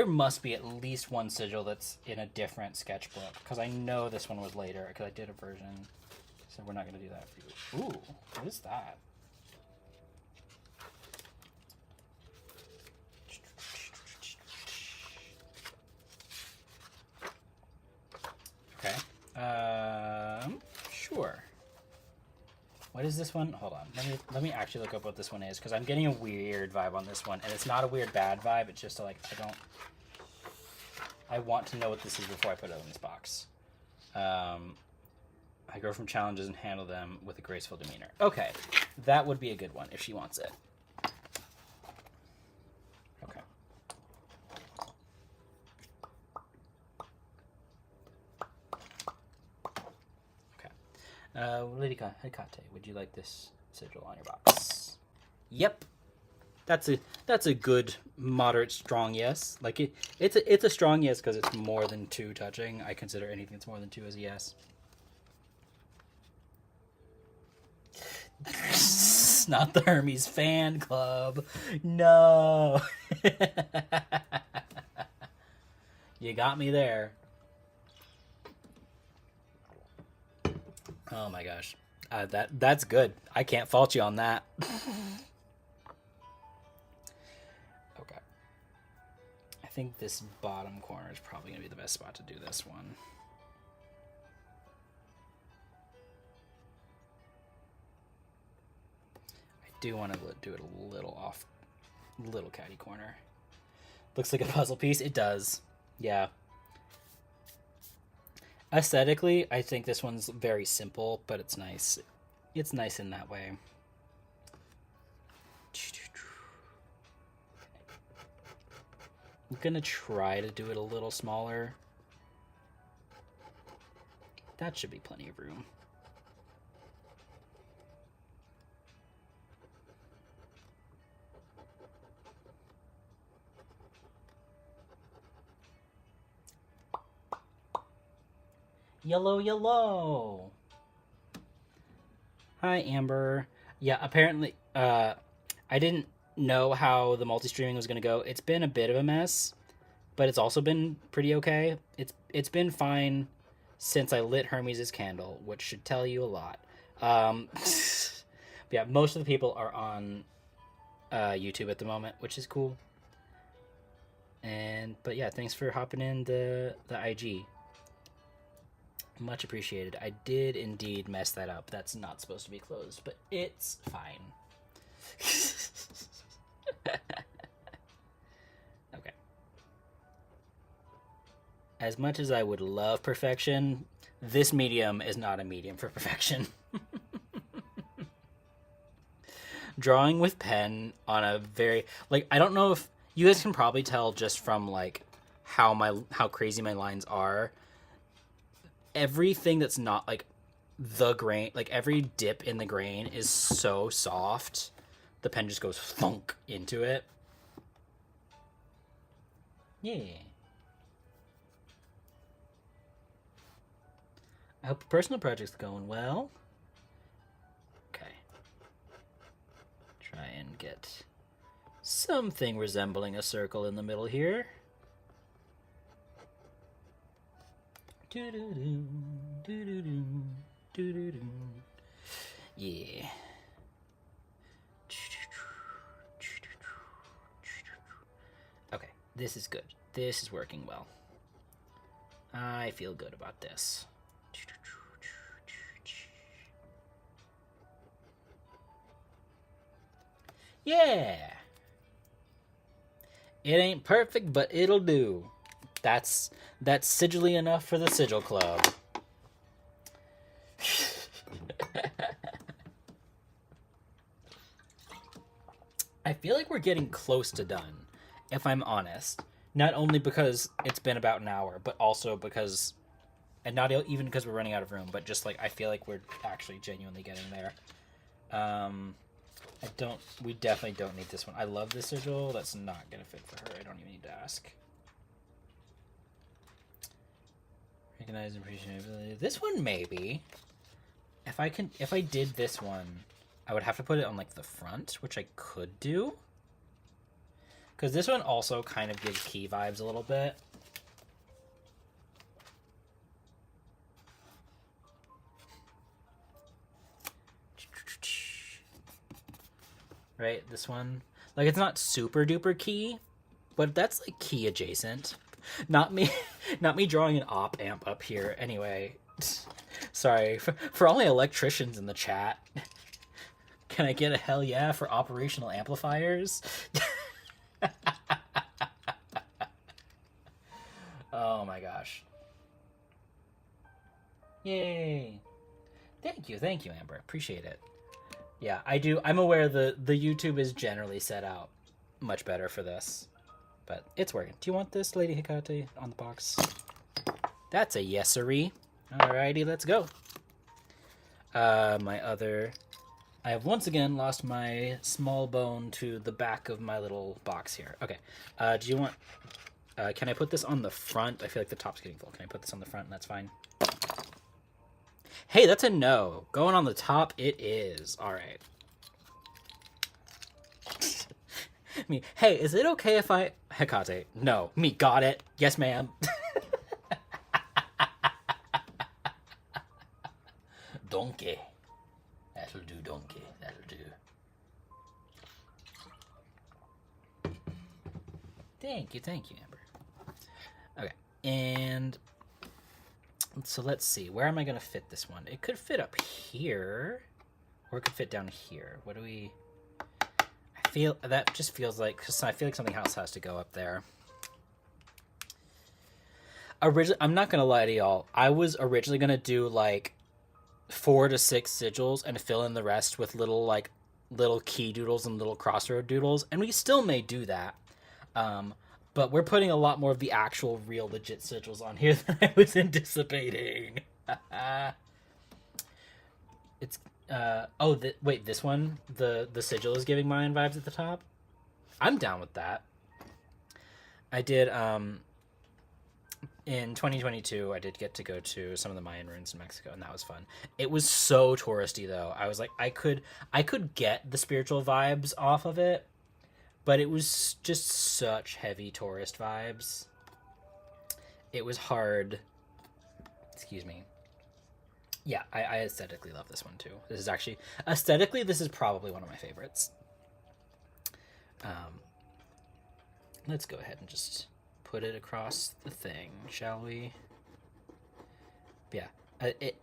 must be at least one sigil that's in a different sketchbook, because I know this one was later, because I did a version, so we're not going to do that for you. Ooh, what is that? Okay, sure. What is this one? Hold on. Let me actually look up what this one is, because I'm getting a weird vibe on this one, and it's not a weird bad vibe. It's just like I want to know what this is before I put it in this box. I grow from challenges and handle them with a graceful demeanor. Okay, that would be a good one if she wants it. Okay. Lady Hekate, would you like this sigil on your box? Yep. That's a good, moderate, strong yes. Like it's a strong yes because it's more than 2 touching. I consider anything that's more than 2 as a yes. Not the Hermes fan club. No. You got me there. Oh my gosh. That's good. I can't fault you on that. Okay. I think this bottom corner is probably going to be the best spot to do this one. I do want to do it a little off, little catty corner. Looks like a puzzle piece. It does. Yeah. Aesthetically, I think this one's very simple, but it's nice. It's nice in that way. I'm gonna try to do it a little smaller. That should be plenty of room. Yellow, yellow. Hi, Amber. Yeah, apparently, I didn't know how the multi-streaming was going to go. It's been a bit of a mess, but it's also been pretty okay. It's been fine since I lit Hermes' candle, which should tell you a lot. Yeah, most of the people are on YouTube at the moment, which is cool. But yeah, thanks for hopping in the IG. Much appreciated. I did indeed mess that up. That's not supposed to be closed, but it's fine. Okay. As much as I would love perfection, this medium is not a medium for perfection. Drawing with pen on a very, like, I don't know if you guys can probably tell just from like how crazy my lines are. Everything that's not like the grain, like every dip in the grain is so soft, the pen just goes thunk into it. Yeah. I hope the personal project's going well. Okay. Try and get something resembling a circle in the middle here. Yeah. Okay, this is good. This is working well. I feel good about this. Yeah. It ain't perfect, but it'll do. That's sigilly enough for the Sigil Club. I feel like we're getting close to done, if I'm honest. Not only because it's been about an hour, but also because, and not even because we're running out of room, but just like I feel like we're actually genuinely getting there. We definitely don't need this one. I love this sigil. That's not gonna fit for her. I don't even need to ask. Recognize and appreciate ability. This one maybe. If I did this one, I would have to put it on like the front, which I could do. Because this one also kind of gives key vibes a little bit. Right, this one. Like, it's not super duper key, but that's like key adjacent. Not me drawing an op amp up here. Anyway, sorry for all the electricians in the chat. Can I get a hell yeah for operational amplifiers? Oh my gosh. Yay. Thank you, Amber. Appreciate it. Yeah, I do. I'm aware the YouTube is generally set out much better for this, but it's working. Do you want this, Lady Hekate, on the box? That's a yesery. Alrighty, let's go. I have once again lost my small bone to the back of my little box here. Okay. Do you want... can I put this on the front? I feel like the top's getting full. Can I put this on the front? And that's fine. Hey, that's a no. Going on the top, it is. All right. Me, hey, is it okay if I... Hekate, no. Me, got it. Yes, ma'am. Donkey. That'll do, donkey. That'll do. Thank you, Amber. Okay, and... so let's see. Where am I going to fit this one? It could fit up here, or it could fit down here. What do we... I feel... that just feels like... I feel like something else has to go up there. Originally, I'm not going to lie to y'all. I was originally going to do, like, 4 to 6 sigils and fill in the rest with little, like, little key doodles and little crossroad doodles. And we still may do that. But we're putting a lot more of the actual real legit sigils on here than I was anticipating. It's wait, this one, the sigil is giving Mayan vibes at the top. I'm down with that. I did in 2022 I did get to go to some of the Mayan ruins in Mexico, and that was fun. It was so touristy though. I was like, I could get the spiritual vibes off of it, but it was just such heavy tourist vibes. It was hard. Excuse me. Yeah, I aesthetically love this one too. This is actually, aesthetically, this is probably one of my favorites. Let's go ahead and just put it across the thing, shall we? Yeah,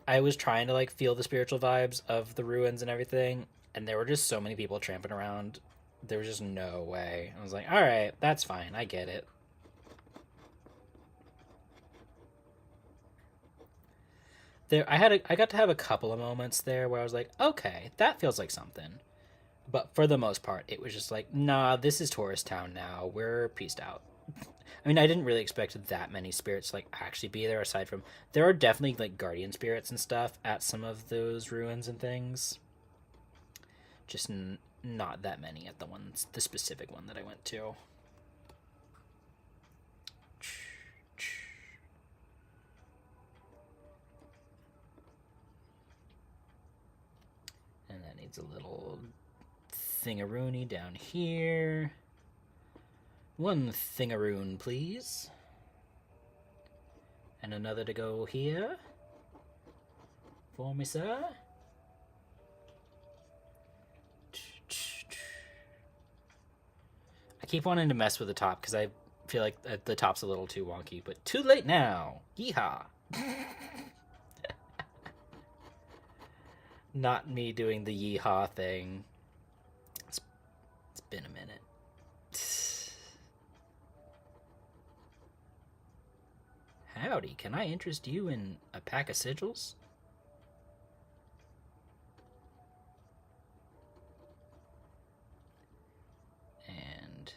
I was trying to like feel the spiritual vibes of the ruins and everything, and there were just so many people tramping around. There was just no way. I was like, all right, that's fine. I get it. There, I got to have a couple of moments there where I was like, okay, that feels like something. But for the most part, it was just like, nah, this is tourist town now. We're peaced out. I mean, I didn't really expect that many spirits to, like, actually be there, aside from... there are definitely, like, guardian spirits and stuff at some of those ruins and things. Just not that many at the specific one that I went to. And that needs a little thingaroony down here. One thingaroon, please. And another to go here. For me, sir. I keep wanting to mess with the top because I feel like the top's a little too wonky, but too late now. Yeehaw. Not me doing the yeehaw thing. It's been a minute. Howdy, can I interest you in a pack of sigils? And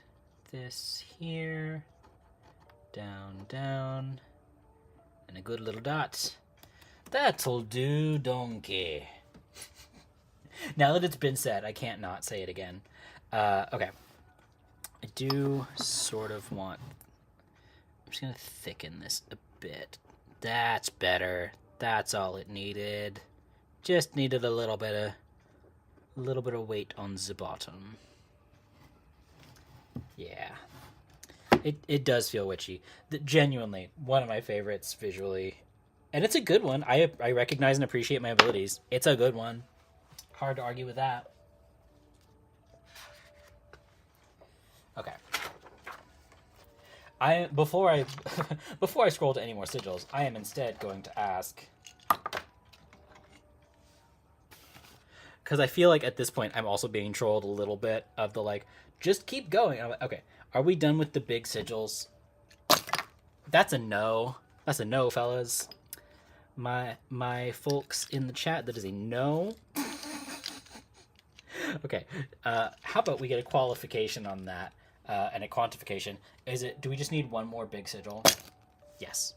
this here. Down, down. And a good little dot. That'll do, donkey. Now that it's been said, I can't not say it again. Okay. I do sort of want... I'm just going to thicken this a bit. That's better. That's all it needed. Just needed a little bit of weight on the bottom. Yeah. It does feel witchy. Genuinely, one of my favorites visually. And it's a good one. I recognize and appreciate my abilities. It's a good one. Hard to argue with that. Okay. Before I scroll to any more sigils, I am instead going to ask, because I feel like at this point I'm also being trolled a little bit of the like, just keep going. I'm like, okay, are we done with the big sigils? That's a no. That's a no, fellas. My folks in the chat, that is a no. Okay, how about we get a qualification on that and a quantification? Do we just need one more big sigil? Yes.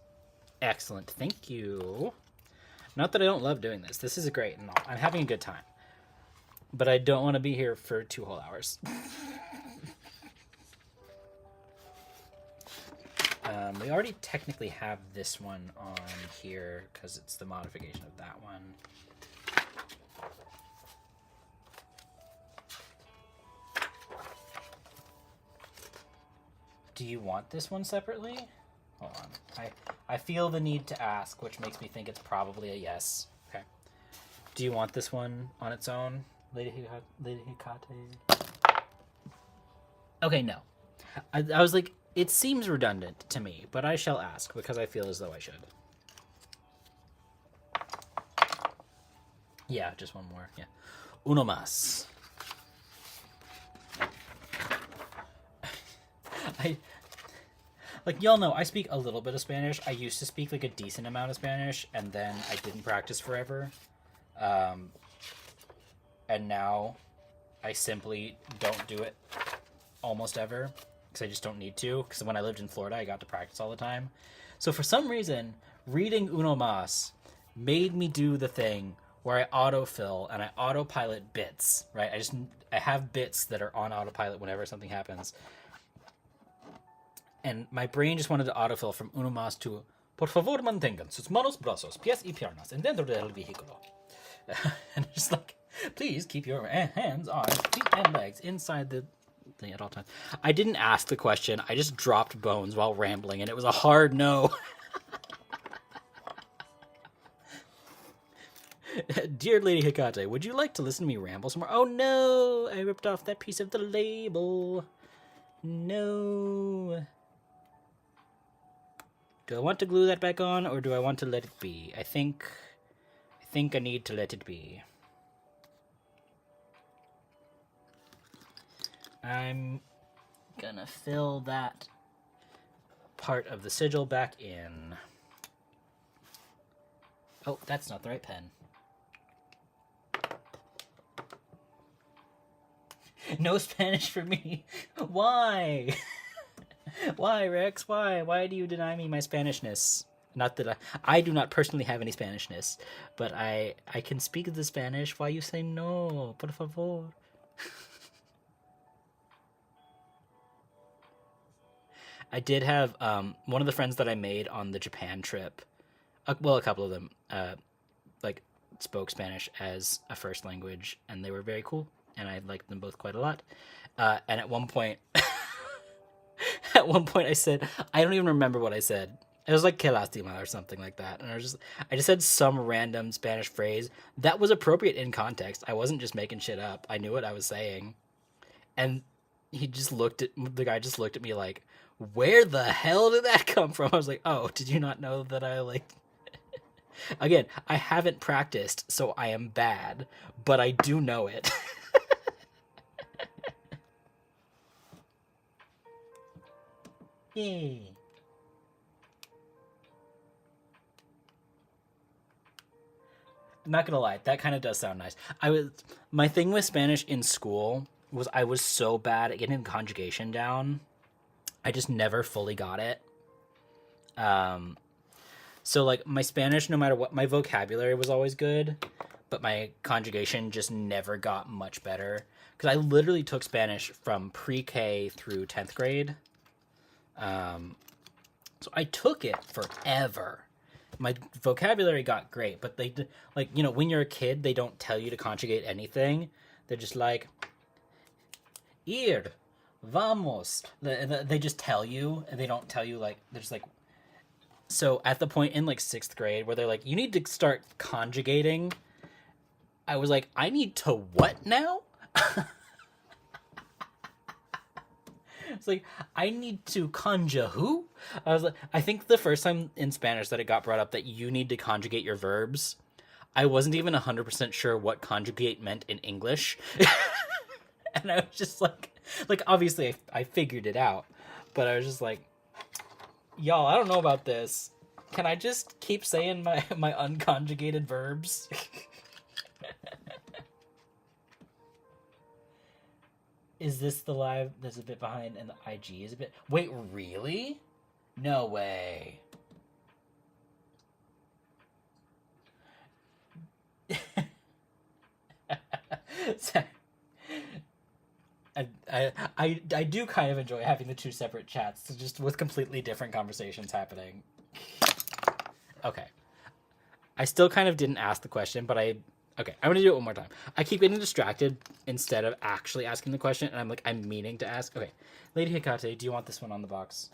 Excellent, thank you. Not that I don't love doing this. This is great and all. I'm having a good time. But I don't want to be here for 2 whole hours. We already technically have this one on here because it's the modification of that one. Do you want this one separately? Hold on. I feel the need to ask, which makes me think it's probably a yes. Okay. Do you want this one on its own, Lady Hekate? Okay, no. I was like, it seems redundant to me, but I shall ask because I feel as though I should. Yeah, just one more. Yeah. Uno más. Like, y'all know, I speak a little bit of Spanish. I used to speak, like, a decent amount of Spanish, and then I didn't practice forever. And now I simply don't do it almost ever, because I just don't need to, because when I lived in Florida, I got to practice all the time. So for some reason, reading Uno Mas made me do the thing where I autofill and I autopilot bits, right? I have bits that are on autopilot whenever something happens. And my brain just wanted to autofill from uno más to por favor mantengan sus manos, brazos, pies y piernas en dentro del vehículo. And just like, please keep your hands, arms, feet, and legs inside the thing at all times. I didn't ask the question. I just dropped bones while rambling, and it was a hard no. Dear Lady Hekate, would you like to listen to me ramble some more? Oh no, I ripped off that piece of the label. No. Do I want to glue that back on, or do I want to let it be? I think I need to let it be. I'm gonna fill that part of the sigil back in. Oh, that's not the right pen. No Spanish for me. Why? Why, Rex? Why? Why do you deny me my Spanishness? Not that I do not personally have any Spanishness, but I can speak the Spanish. Why you say no? Por favor. I did have one of the friends that I made on the Japan trip. Well, a couple of them like spoke Spanish as a first language, and they were very cool, and I liked them both quite a lot. And at one point. At one point I said, I don't even remember what I said. It was like que lástima or something like that. And I just said some random Spanish phrase that was appropriate in context. I wasn't just making shit up. I knew what I was saying. And the guy just looked at me like, where the hell did that come from? I was like, oh, did you not know that I like... Again, I haven't practiced, so I am bad, but I do know it. Yay. I'm not gonna lie, that kind of does sound nice. My thing with Spanish in school was I was so bad at getting conjugation down. I just never fully got it. So like my Spanish, no matter what, my vocabulary was always good, but my conjugation just never got much better. Because I literally took Spanish from pre-K through 10th grade. So I took it forever. my vocabulary got great, but they like, you know, when you're a kid, they don't tell you to conjugate anything. They're just like, ir, vamos. They just tell you, and they don't tell you, like, they're just like, so at the point in like 6th grade where they're like, you need to start conjugating, I was like, I need to what now? It's like, I need to conjure who? I was like, I think the first time in Spanish that it got brought up that you need to conjugate your verbs, I wasn't even 100% sure what conjugate meant in English. And I was just like obviously I figured it out, but I was just like, y'all, I don't know about this. Can I just keep saying my unconjugated verbs? Is this the live that's a bit behind and the IG is a bit... Wait, really? No way. I do kind of enjoy having the two separate chats, just with completely different conversations happening. Okay. I still kind of didn't ask the question, but okay, I'm gonna do it one more time. I keep getting distracted instead of actually asking the question, and I'm meaning to ask. Okay, Lady Hekate, do you want this one on the box?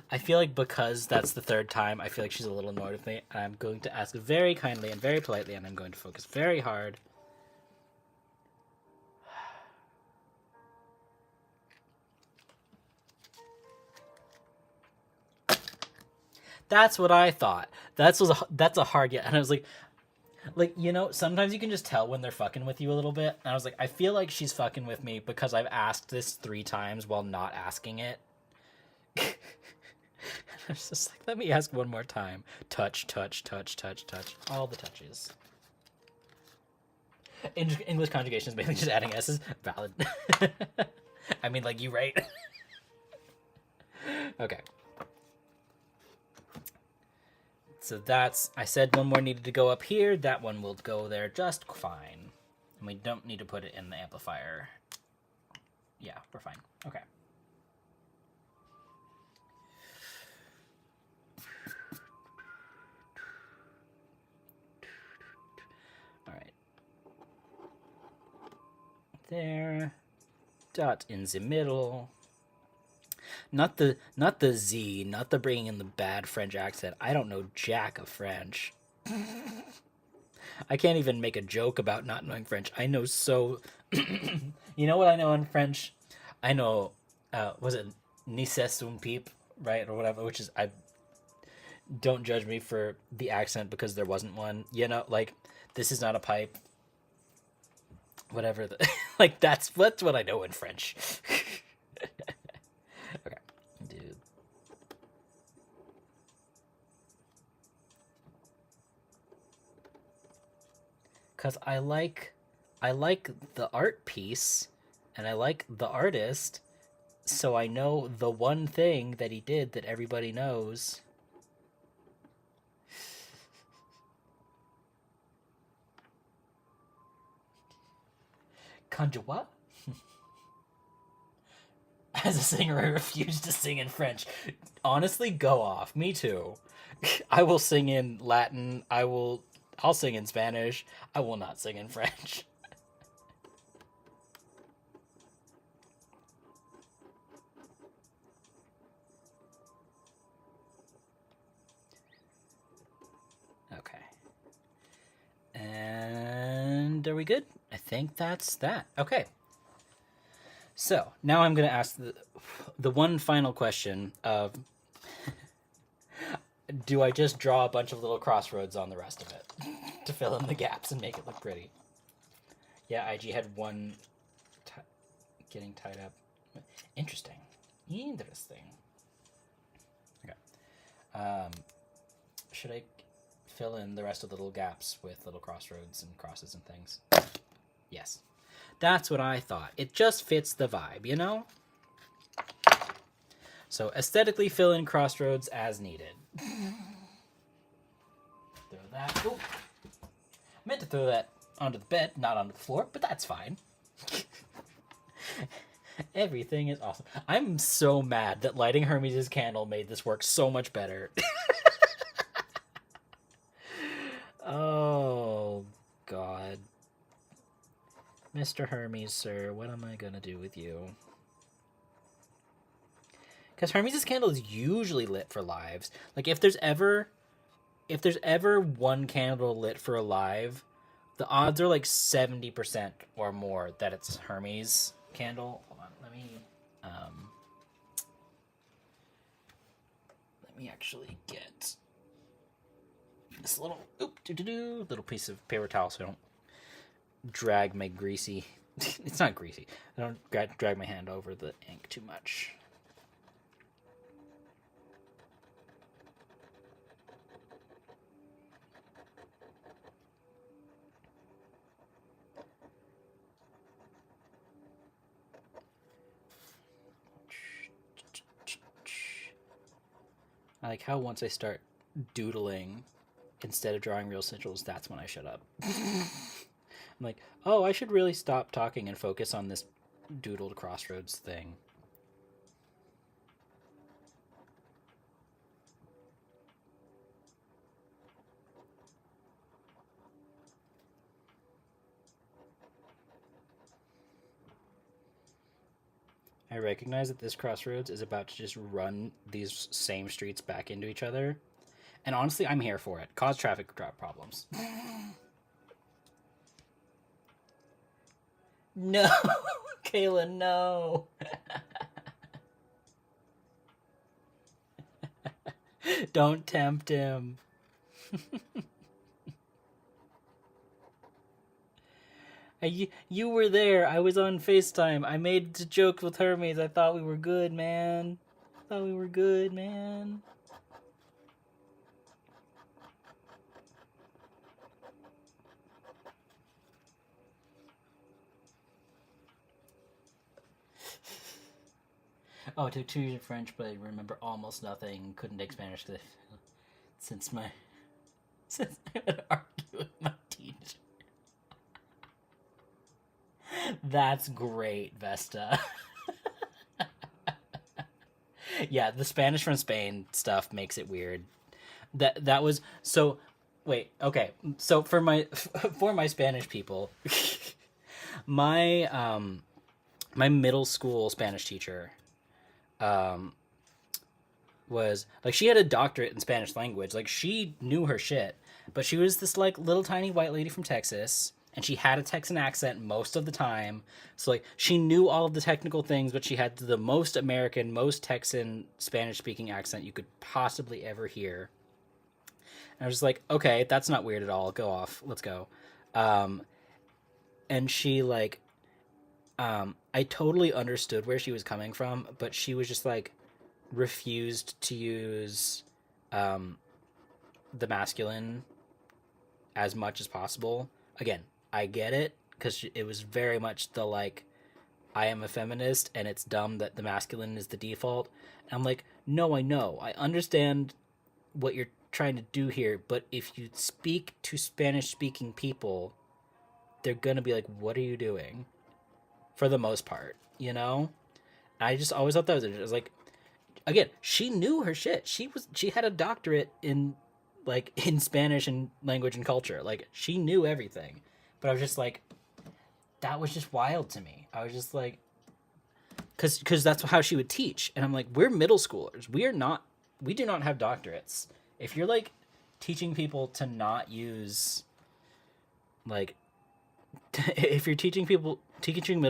I feel like because that's the 3rd time, I feel like she's a little annoyed with me, and I'm going to ask very kindly and very politely, and I'm going to focus very hard. That's what I thought. That's a hard yes. And I was like, you know, sometimes you can just tell when they're fucking with you a little bit. And I was like, I feel like she's fucking with me because I've asked this 3 times while not asking it. I was just like, let me ask one more time. Touch, touch, touch, touch, touch. All the touches. English conjugation is mainly just adding S's. Valid. I mean, like, you right? Okay. So that's, I said one more needed to go up here. That one will go there just fine. And we don't need to put it in the amplifier. Yeah, we're fine. Okay. All right. There. Dot in the middle. Not the Z, not the bringing in the bad French accent. I don't know jack of French. I can't even make a joke about not knowing French. I know so... You know what I know in French? I know, was it "ni c'est un pipe," right? Or whatever, which is... Don't judge me for the accent because there wasn't one. You know, like, this is not a pipe. Whatever. Like, that's what I know in French. Okay, dude. Cause I like the art piece, and I like the artist, so I know the one thing that he did that everybody knows. Conjure what? As a singer, I refuse to sing in French. Honestly, go off. Me too. I will sing in Latin. I'll sing in Spanish. I will not sing in French. Okay. And are we good? I think that's that. Okay. So, now I'm going to ask the one final question of, do I just draw a bunch of little crossroads on the rest of it to fill in the gaps and make it look pretty? Yeah, IG had one getting tied up. Interesting. Interesting. Okay. Should I fill in the rest of the little gaps with little crossroads and crosses and things? Yes. That's what I thought. It just fits the vibe, you know? So aesthetically fill in crossroads as needed. Throw that. Oh, meant to throw that onto the bed, not onto the floor, but that's fine. Everything is awesome. I'm so mad that lighting Hermes' candle made this work so much better. Oh, God. Mr. Hermes, sir, what am I gonna do with you? Because Hermes' candle is usually lit for lives. Like, if there's ever one candle lit for a live, the odds are like 70% or more that it's Hermes candle. Hold on, um let me actually get this little piece of paper towel so I don't drag my greasy. It's not greasy. I don't drag my hand over the ink too much. I like how once I start doodling instead of drawing real sigils, that's when I shut up. I'm like, oh, I should really stop talking and focus on this doodled crossroads thing. I recognize that this crossroads is about to just run these same streets back into each other. And honestly, I'm here for it. Cause traffic problems. No, Kayla, no. Don't tempt him. You were there. I was on FaceTime. I made a joke with Hermes. I thought we were good, man. I thought we were good, man. Oh, I took 2 years of French, but I remember almost nothing. Couldn't take Spanish since I would argue with my teacher. That's great, Vesta. Yeah, the Spanish from Spain stuff makes it weird. That was so. Wait, okay. So for my Spanish people, my my middle school Spanish teacher um was like, she had a doctorate in Spanish language. Like, she knew her shit. But she was this like little tiny white lady from Texas, and she had a Texan accent most of the time. So like, she knew all of the technical things, but she had the most American, most Texan Spanish speaking accent you could possibly ever hear. And I was just like, okay, that's not weird at all. Go off. Let's go. Um, and she like, I totally understood where she was coming from, but she was just like refused to use um, the masculine as much as possible. Again, I get it, because it was very much the like, I am a feminist and it's dumb that the masculine is the default. And I'm like, no, I know. I understand what you're trying to do here, but if you speak to Spanish speaking people, they're going to be like, what are you doing? For the most part, you know? I just always thought that was like, again, she knew her shit. She had a doctorate in like in Spanish and language and culture. Like, she knew everything. But I was just like, that was just wild to me. I was just like, because that's how she would teach, and I'm like, we're middle schoolers. We do not have doctorates. If you're like teaching people to not use like, if you're teaching middle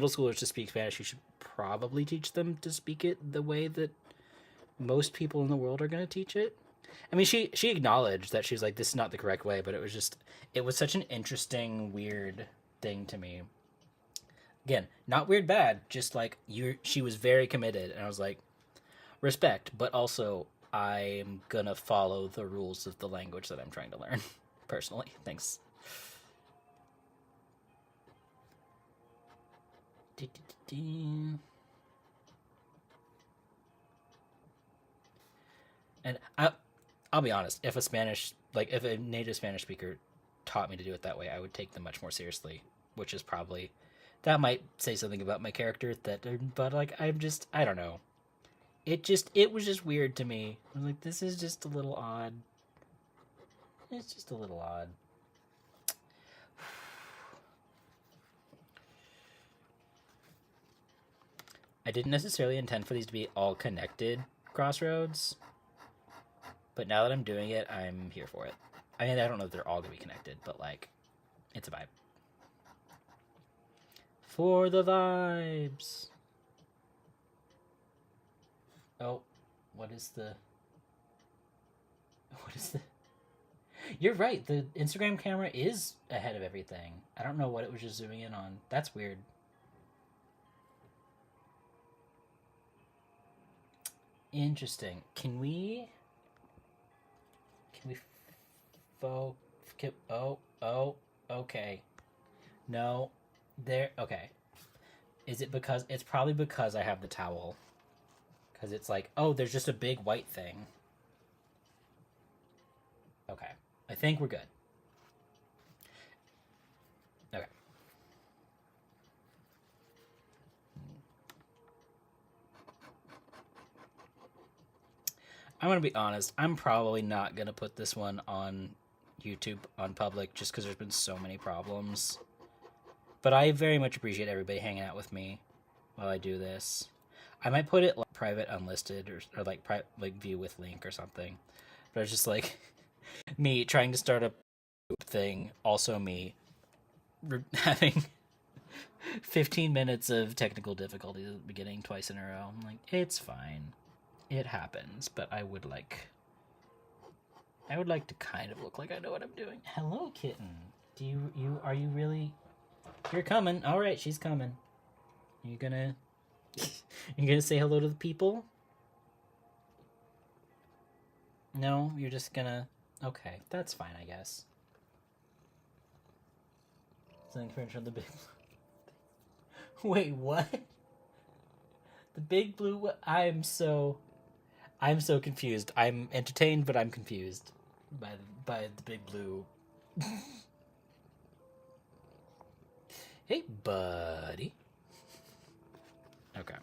schoolers to speak Spanish, you should probably teach them to speak it the way that most people in the world are going to teach it. I mean, she acknowledged that she was like, this is not the correct way, but it was such an interesting, weird thing to me. Again, not weird bad, just like, she was very committed, and I was like, respect, but also I'm gonna follow the rules of the language that I'm trying to learn. Personally, thanks. And I'll be honest, if a native Spanish speaker taught me to do it that way, I would take them much more seriously, which is probably That might say something about my character, but like I don't know. It was just weird to me. I was like, this is just a little odd. It's just a little odd. I didn't necessarily intend for these to be all connected crossroads, but now that I'm doing it, I'm here for it. I mean, I don't know if they're all gonna be connected, but like, it's a vibe. For the vibes. Oh, what is the... You're right, the Instagram camera is ahead of everything. I don't know what it was just zooming in on. That's weird. Interesting. Can we... Oh, okay. No, there, okay. Is it because, it's probably because I have the towel. Because it's like, oh, there's just a big white thing. Okay. I think we're good. Okay. I'm going to be honest. I'm probably not going to put this one on YouTube on public just because there's been so many problems. But I very much appreciate everybody hanging out with me while I do this. I might put it like private unlisted or like view with link or something. But it's just like me trying to start a thing. Also me having 15 minutes of technical difficulties at the beginning twice in a row. I'm like, it's fine. It happens, but I would like to kind of look like I know what I'm doing. Hello, kitten. Are you really... You're coming. All right, she's coming. You gonna say hello to the people? No, you're just gonna... Okay, that's fine, I guess. Something from the big... Wait, what? The big blue... I'm so confused. I'm entertained, but I'm confused by the big blue. Hey, buddy. Okay.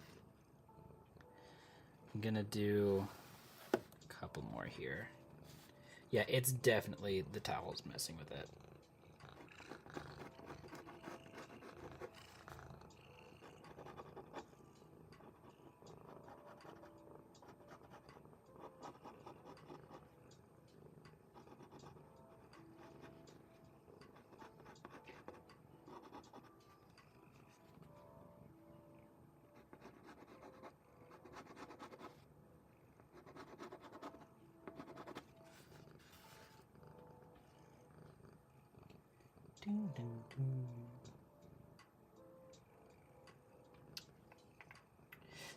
I'm gonna do a couple more here. Yeah, it's definitely the towel's messing with it.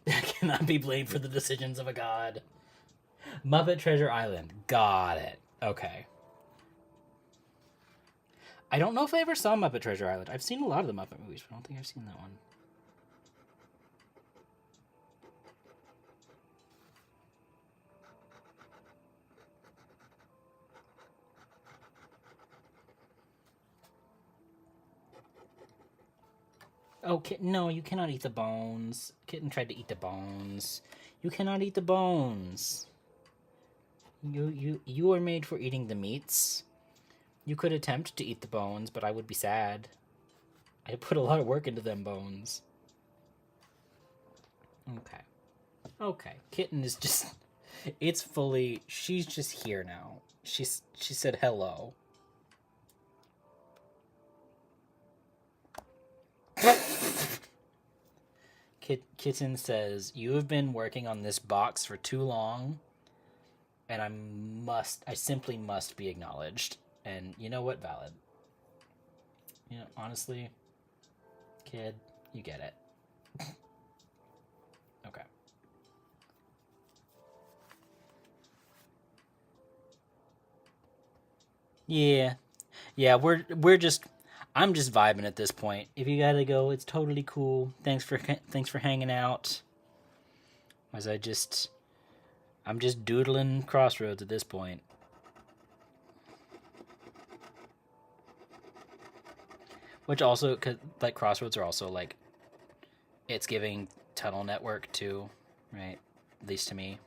That cannot be blamed for the decisions of a god. Muppet Treasure Island. Got it. Okay. I don't know if I ever saw Muppet Treasure Island. I've seen a lot of the Muppet movies, but I don't think I've seen that one. Oh, Kitten, no, you cannot eat the bones. Kitten tried to eat the bones. You cannot eat the bones. You are made for eating the meats. You could attempt to eat the bones, but I would be sad. I put a lot of work into them bones. Okay. Okay. Kitten is just... It's fully... She's just here now. She said hello. Kitten says, you have been working on this box for too long, and I simply must be acknowledged. And you know what? Valid. You know, honestly, kid, you get it. Okay. Yeah. Yeah, I'm just vibing at this point. If you gotta go, it's totally cool. Thanks for hanging out. As I'm just doodling crossroads at this point. Which also, cause, like, Crossroads are also, like, it's giving tunnel network, too, right? At least to me.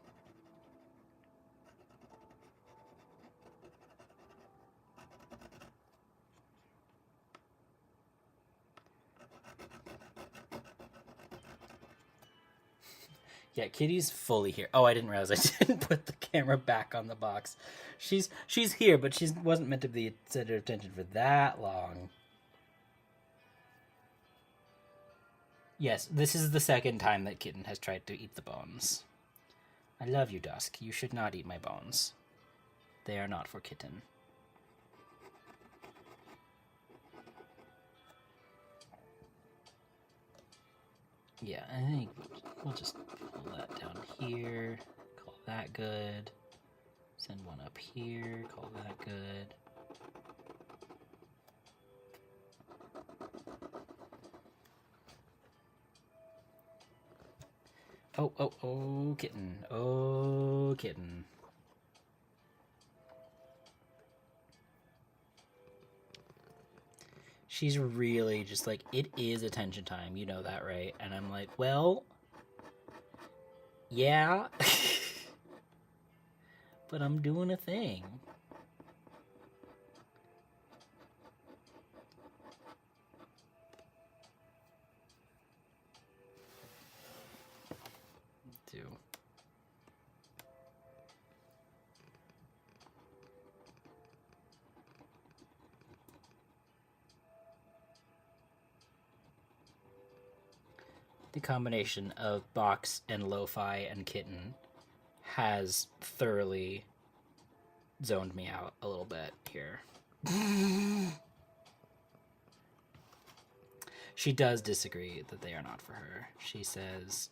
Yeah, Kitty's fully here. Oh, I didn't realize I didn't put the camera back on the box. She's here, but she wasn't meant to be center of attention for that long. Yes, this is the second time that Kitten has tried to eat the bones. I love you, Dusk. You should not eat my bones. They are not for Kitten. Yeah, I think we'll just pull that down here. Call that good. Send one up here. Call that good. Oh, Kitten. Oh, Kitten. She's really just like, it is attention time. You know that, right? And I'm like, well, yeah. But I'm doing a thing. Do. The combination of Box and Lo-Fi and Kitten has thoroughly zoned me out a little bit here. She does disagree that they are not for her. She says,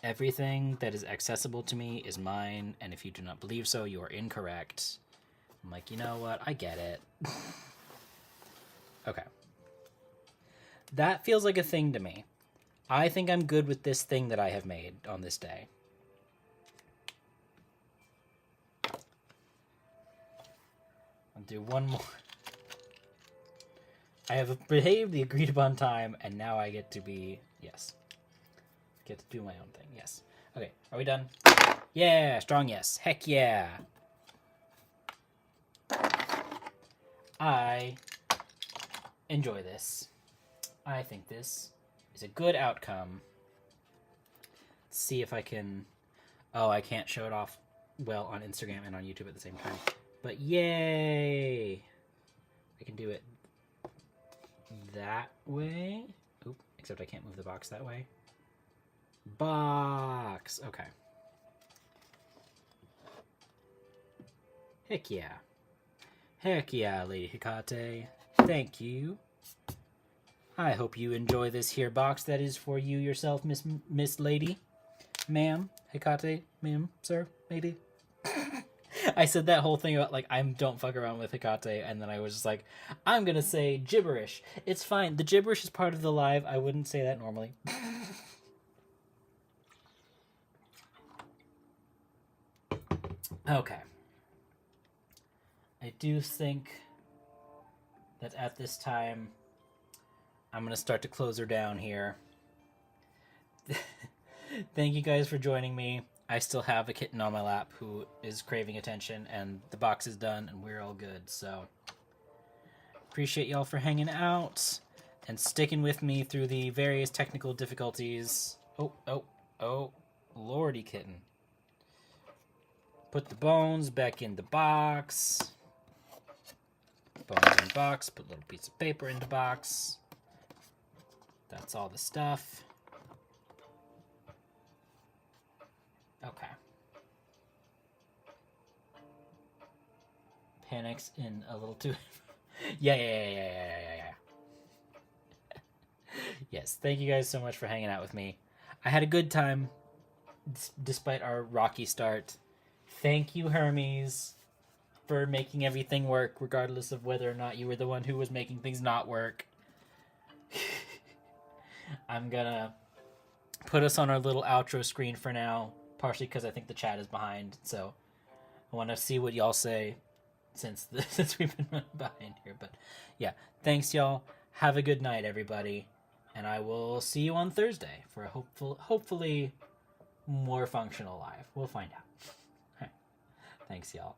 everything that is accessible to me is mine, and if you do not believe so, you are incorrect. I'm like, you know what? I get it. Okay. That feels like a thing to me. I think I'm good with this thing that I have made on this day. I'll do one more. I have behaved the agreed upon time, and now I get to be... Yes. Get to do my own thing. Yes. Okay, are we done? Yeah, strong yes. Heck yeah. I enjoy this. I think this is a good outcome. Let's see if I can... Oh, I can't show it off well on Instagram and on YouTube at the same time. But yay! I can do it that way. Oop, except I can't move the box that way. Box! Okay. Heck yeah. Heck yeah, Lady Hekate. Thank you. I hope you enjoy this here box that is for you yourself, Miss Lady. Ma'am. Hekate. Ma'am. Sir. Lady. I said that whole thing about, like, I don't fuck around with Hekate, and then I was just like, I'm gonna say gibberish. It's fine. The gibberish is part of the live. I wouldn't say that normally. Okay. I do think that at this time, I'm gonna start to close her down here. Thank you guys for joining me. I still have a kitten on my lap who is craving attention, and the box is done, and we're all good. So, appreciate y'all for hanging out and sticking with me through the various technical difficulties. Oh, lordy kitten. Put the bones back in the box. Bones in box, put a little piece of paper in the box. That's all the stuff. Okay. Panics in a little too... Yeah. Yes, thank you guys so much for hanging out with me. I had a good time, despite our rocky start. Thank you, Hermes, for making everything work, regardless of whether or not you were the one who was making things not work. I'm gonna put us on our little outro screen for now, partially because I think the chat is behind, so I want to see what y'all say. since since we've been running behind here. But yeah, thanks y'all. Have a good night, everybody, and I will see you on Thursday for a hopefully more functional live. We'll find out. Thanks, y'all.